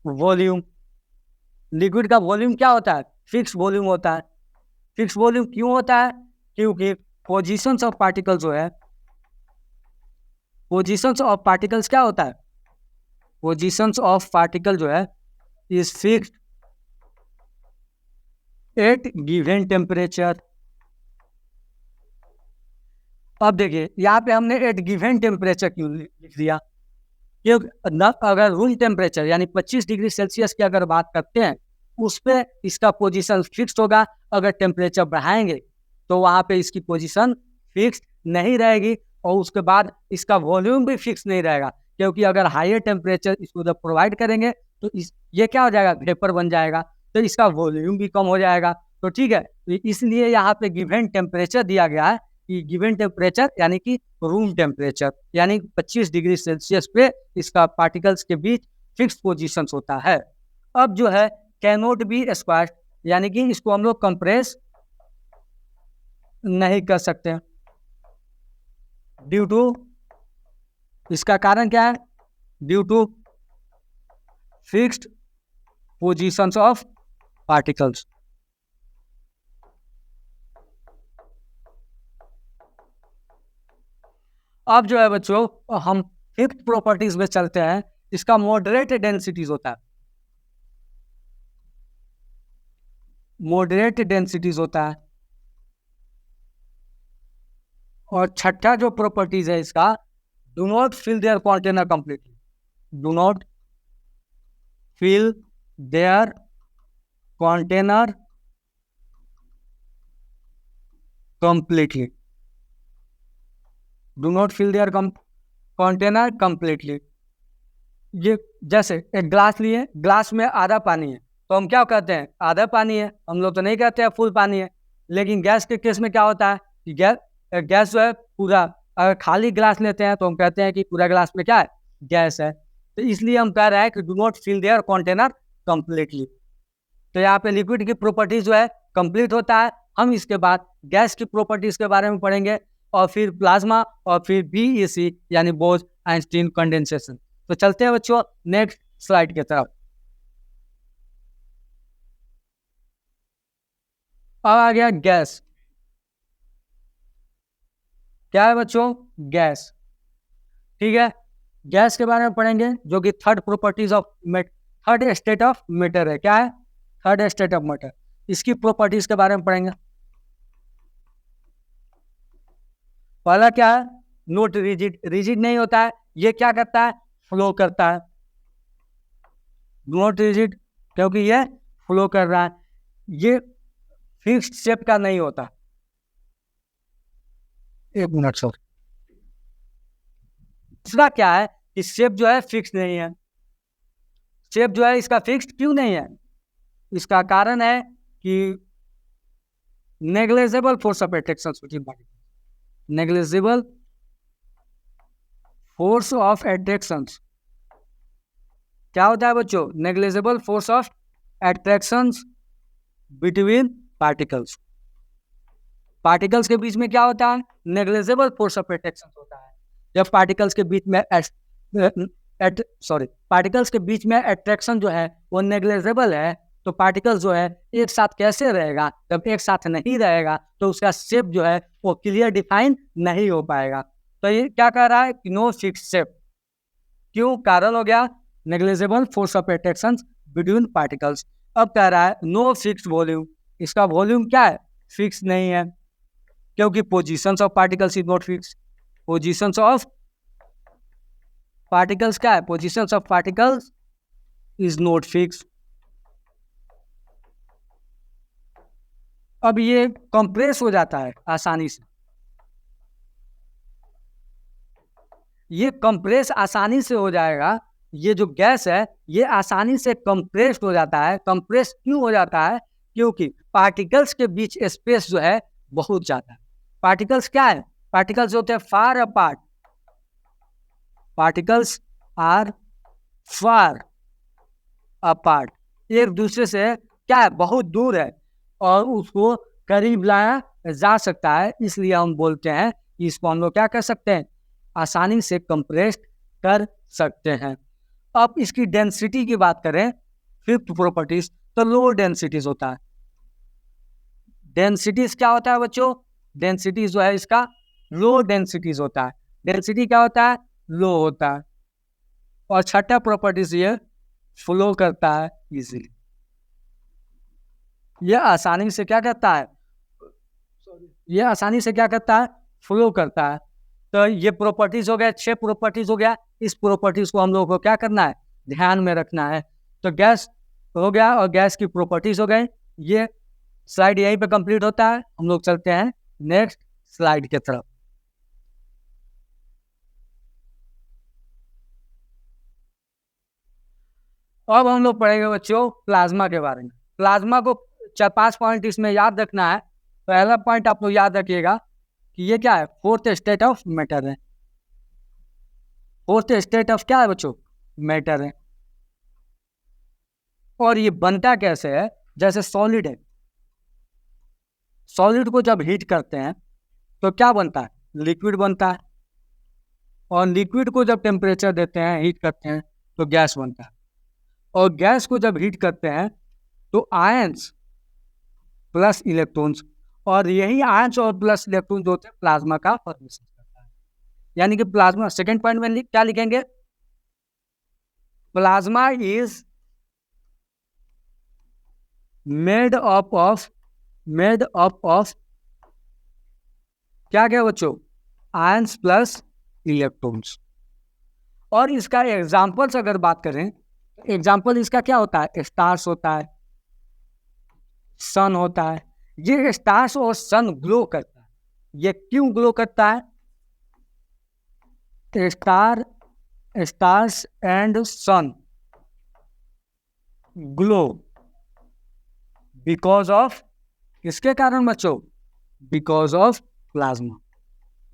वॉल्यूम। लिक्विड का वॉल्यूम क्या होता है? फिक्स वॉल्यूम होता है। फिक्स वॉल्यूम क्यों होता है? क्योंकि पोजीशंस ऑफ पार्टिकल्स जो है, पोजीशंस ऑफ पार्टिकल्स क्या होता है? पोजीशंस ऑफ पार्टिकल जो है is fixed at given temperature. अब देखिए यहाँ पे हमने एट गिवन टेम्परेचर क्यों लिख दिया? क्योंकि अगर रूम टेम्परेचर यानी 25 डिग्री सेल्सियस की अगर बात करते हैं, उस पर इसका पोजीशन फिक्स होगा। अगर टेम्परेचर बढ़ाएंगे तो वहाँ पे इसकी पोजीशन फिक्स नहीं रहेगी, और उसके बाद इसका वॉल्यूम भी फिक्स नहीं रहेगा। क्योंकि अगर हायर टेम्परेचर इसको जब प्रोवाइड करेंगे तो ये क्या हो जाएगा? वेपर बन जाएगा, तो इसका वॉल्यूम भी कम हो जाएगा। तो ठीक है, तो इसलिए यहाँ पे गिवन टेम्परेचर दिया गया है कि गिवन टेम्परेचर यानी कि रूम टेम्परेचर यानी 25 डिग्री सेल्सियस पे इसका पार्टिकल्स के बीच फिक्स पोजीशंस होता है। अब जो है कैनोट बी स्क्वायर, यानी कि इसको हम लोग कंप्रेस नहीं कर सकते ड्यू टू, इसका कारण क्या है? Due to fixed positions of particles. अब जो है बच्चों हम फिफ्थ प्रॉपर्टीज में चलते हैं। इसका मॉडरेट डेंसिटीज होता है, मॉडरेट डेंसिटीज होता है। और छठा जो प्रॉपर्टीज है इसका, do not fill their container completely, do not fill their container completely, do not fill their container completely. ये जैसे एक ग्लास लिए, ग्लास में आधा पानी है तो हम क्या कहते हैं? आधा पानी है। हम लोग तो नहीं कहते हैं फुल पानी है। लेकिन गैस के केस में क्या होता है कि गैस जो है पूरा, अगर खाली ग्लास लेते हैं तो हम कहते हैं कि पूरा ग्लास में क्या है? गैस है। तो इसलिए हम कह रहे हैं कि do not fill their container completely. तो यहाँ पे लिक्विड की प्रॉपर्टीज जो है कंप्लीट होता है। हम इसके बाद गैस की प्रॉपर्टीज के बारे में पढ़ेंगे, और फिर प्लाज्मा, और फिर बीईसी यानी बोज आइंस्टीन कंडेंसेशन। तो चलते हैं बच्चों नेक्स्ट स्लाइड की तरफ। अब आ गया गैस। क्या है बच्चों? गैस। ठीक है, गैस के बारे में पढ़ेंगे जो कि third properties of third state of matter है। क्या है? Third state of matter. इसकी प्रॉपर्टीज के बारे में पढ़ेंगे। पहला क्या है? नोट रिजिड, रिजिड नहीं होता है। ये क्या करता है? फ्लो करता है। नोट रिजिड क्योंकि ये फ्लो कर रहा है। ये फिक्स्ड शेप का नहीं होता। एक मिनट सर। दूसरा क्या है कि शेप जो है फिक्स नहीं है। शेप जो है इसका फिक्स्ड क्यों नहीं है? इसका कारण है कि negligible force of attraction between particles, negligible force of attraction क्या होता है बच्चों? Negligible force of attraction between particles. Particles के बीच में क्या होता है? नेग्लिजिबल फोर्स ऑफ एट्रैक्शन होता है। जब पार्टिकल्स के बीच में पार्टिकल्स के बीच में एट्रैक्शन जो है वो नेग्लिजिबल है, तो पार्टिकल्स जो है एक साथ कैसे रहेगा? जब एक साथ नहीं रहेगा तो उसका शेप जो है वो क्लियर डिफाइन नहीं हो पाएगा। तो ये क्या कह रहा है कि नो फिक्स शेप। क्यों? कारण हो गया negligible force of attraction between particles. अब कह रहा है नो फिक्स वॉल्यूम। इसका वॉल्यूम क्या है? फिक्स नहीं है, क्योंकि positions of particles is not fix. Positions of particles क्या है? Positions of particles is not fix. अब ये कंप्रेस हो जाता है आसानी से। ये कंप्रेस आसानी से हो जाएगा। ये जो गैस है ये आसानी से कंप्रेस्ड हो जाता है। कंप्रेस क्यों हो जाता है? क्योंकि पार्टिकल्स के बीच स्पेस जो है बहुत ज्यादा है। पार्टिकल्स क्या है? पार्टिकल्स होते हैं far apart. Particles are far apart, एक दूसरे से क्या है? बहुत दूर है, और उसको करीब लाया जा सकता है। इसलिए हम बोलते हैं कि इसको हम लोग क्या कर सकते हैं? आसानी से कंप्रेस कर सकते हैं। अब इसकी डेंसिटी की बात करें, फिफ्थ प्रॉपर्टीज, तो लो डेंसिटीज होता है। डेंसिटीज क्या होता है बच्चों? डेंसिटी जो है इसका लो डेंसिटीज होता है। डेंसिटी क्या होता है? लो होता है। और छठा प्रॉपर्टीज ये फ्लो करता है इजीली। यह आसानी से क्या करता है? यह आसानी से क्या करता है? फ्लो करता है। तो ये प्रॉपर्टीज हो गया, 6 प्रॉपर्टीज हो गया। इस प्रॉपर्टीज को हम लोगों को क्या करना है? ध्यान में रखना है। तो गैस हो गया और गैस की प्रॉपर्टीज हो गए। ये स्लाइड यहीं पे कंप्लीट होता है। हम लोग चलते हैं नेक्स्ट स्लाइड की तरफ। अब हम लोग पढ़ेंगे बच्चों प्लाज्मा के बारे में। प्लाज्मा को 4-5 पॉइंट इसमें याद रखना है। पहला पॉइंट आप लोग याद रखिएगा कि ये क्या है? फोर्थ स्टेट ऑफ मैटर है। फोर्थ स्टेट ऑफ क्या है बच्चों? मैटर है। और ये बनता कैसे है? जैसे सॉलिड है, सॉलिड को जब हीट करते हैं तो क्या बनता है? लिक्विड बनता है। और लिक्विड को जब टेम्परेचर देते हैं, हीट करते हैं, तो गैस बनता है। और गैस को जब हीट करते हैं तो आयंस प्लस इलेक्ट्रॉन्स, और यही आयंस और प्लस इलेक्ट्रॉन जो होते हैं प्लाज्मा का फॉर्मेशन करता है। यानी कि प्लाज्मा, सेकंड पॉइंट में क्या लिखेंगे? Plasma is made up of क्या क्या बच्चों? Ions plus electrons. और इसका एग्जांपल्स अगर बात करें, एग्जांपल इसका क्या होता है? स्टार्स होता है, सन होता है। ये स्टार्स और सन ग्लो करता है। ये क्यों ग्लो करता है? Stars and sun glow because of, किसके कारण बच्चों? Because of plasma.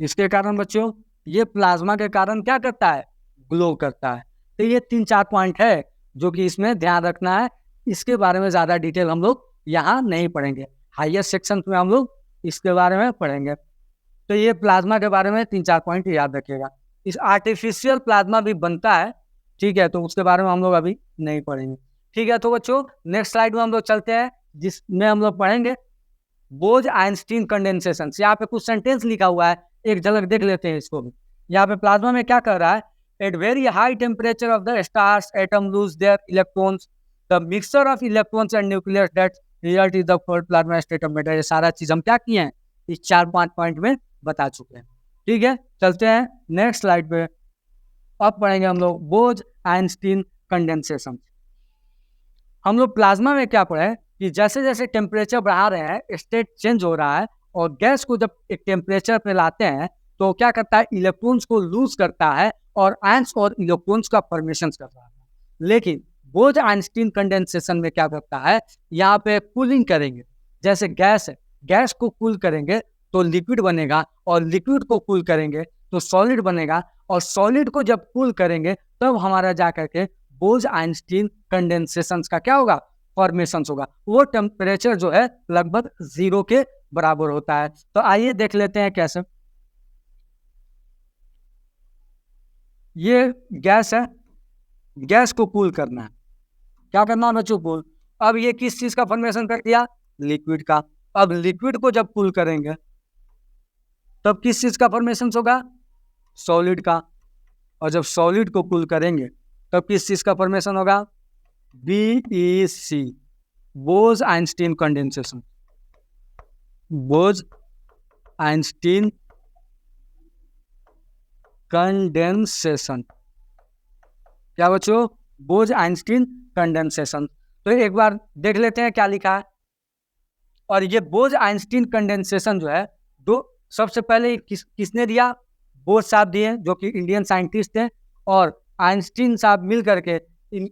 इसके कारण बच्चों, ये प्लाज्मा के कारण क्या करता है? ग्लो करता है। तो ये 3-4 पॉइंट है जो कि इसमें ध्यान रखना है। इसके बारे में ज़्यादा डिटेल हम लोग यहाँ नहीं पढ़ेंगे, हाईएस्ट सेक्शन में हम लोग इसके बारे में पढ़ेंगे। तो ये प्लाज्मा के बारे में 3-4 पॉइंट याद रखिएगा। इस आर्टिफिशियल प्लाज्मा भी बनता है, ठीक है, तो उसके बारे में हम लोग अभी नहीं पढ़ेंगे। ठीक है, तो बच्चों नेक्स्ट स्लाइड में हम लोग चलते हैं, जिसमें हम लोग पढ़ेंगे बोज आइंस्टीन कंडेंसेशन। यहाँ पे कुछ सेंटेंस लिखा हुआ है, एक झलक देख लेते हैं इसको भी। यहाँ पे प्लाज्मा में क्या कर रहा है? At very high temperature of the stars atom lose their electrons, the mixture of electrons and nucleus that result is the plasma state of matter. ये सारा चीज हम क्या किए हैं? इस 4-5 पॉइंट में बता चुके हैं। ठीक है, चलते हैं नेक्स्ट स्लाइड पे। अब पढ़ेंगे हम लोग बोज आइंस्टीन कंडेंसेशन। हम लोग प्लाज्मा में क्या पढ़े कि जैसे जैसे टेम्परेचर बढ़ा रहे हैं, स्टेट चेंज हो रहा है, और गैस को जब एक टेम्परेचर पे लाते हैं तो क्या करता है? इलेक्ट्रॉन्स को लूज करता है और आयंस और इलेक्ट्रॉन्स का फॉर्मेशन करता है। लेकिन बोज आइंस्टीन कंडेंसेशन में क्या करता है? यहाँ पे कूलिंग करेंगे। जैसे गैस है, गैस को कूल करेंगे तो लिक्विड बनेगा, और लिक्विड को कूल करेंगे तो सॉलिड बनेगा, और सॉलिड को जब कूल करेंगे तब हमारा जा करके बोज आइंस्टीन कंडेंसेशन का क्या होगा, फॉर्मेशन होगा। वो टेम्परेचर जो है लगभग 0 के बराबर होता है। तो आइए देख लेते हैं कैसे। ये गैस है, गैस को कूल करना है, क्या करना है बच्चों, कूल। अब ये किस चीज का फॉर्मेशन कर दिया, लिक्विड का। अब लिक्विड को जब कूल करेंगे तब किस चीज का फॉर्मेशन होगा, सॉलिड का। और जब सॉलिड को कूल करेंगे तब किस चीज का फॉर्मेशन होगा, BEC, बोज आइंस्टीन कंडेंसेशन। बोज आइंस्टीन कंडेंसेशन, क्या बच्चों, बोज आइंस्टीन कंडेंसेशन। तो एक बार देख लेते हैं क्या लिखा है। और ये बोज आइंस्टीन कंडेंसेशन जो है, दो सबसे पहले किसने दिया, बोज साहब दिए जो कि इंडियन साइंटिस्ट थे, और आइंस्टीन साहब मिल करके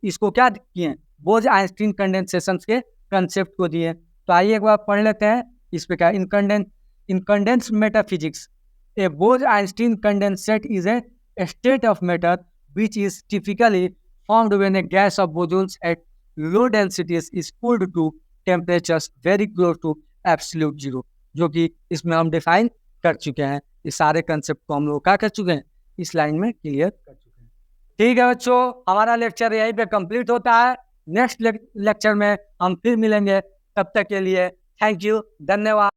इसको क्या किए, बोज आइंस्टीन कंडेंसेशन के कंसेप्ट को दिए। तो आइए एक बार पढ़ लेते हैं इस पे क्या, in condense matter physics a Bose Einstein condensate is a state of matter which is typically formed when a gas of bosons at low densities is cooled to temperatures very close to absolute zero, जो कि इसमें हम define कर चुके हैं। इस सारे concept को हम लोग क्या कर चुके हैं, इस लाइन में क्लियर कर चुके हैं। ठीक है बच्चों, हमारा लेक्चर यहीं पे कंप्लीट होता है। नेक्स्ट लेक्चर में हम फिर मिलेंगे, तब तक के लिए थैंक यू, धन्यवाद।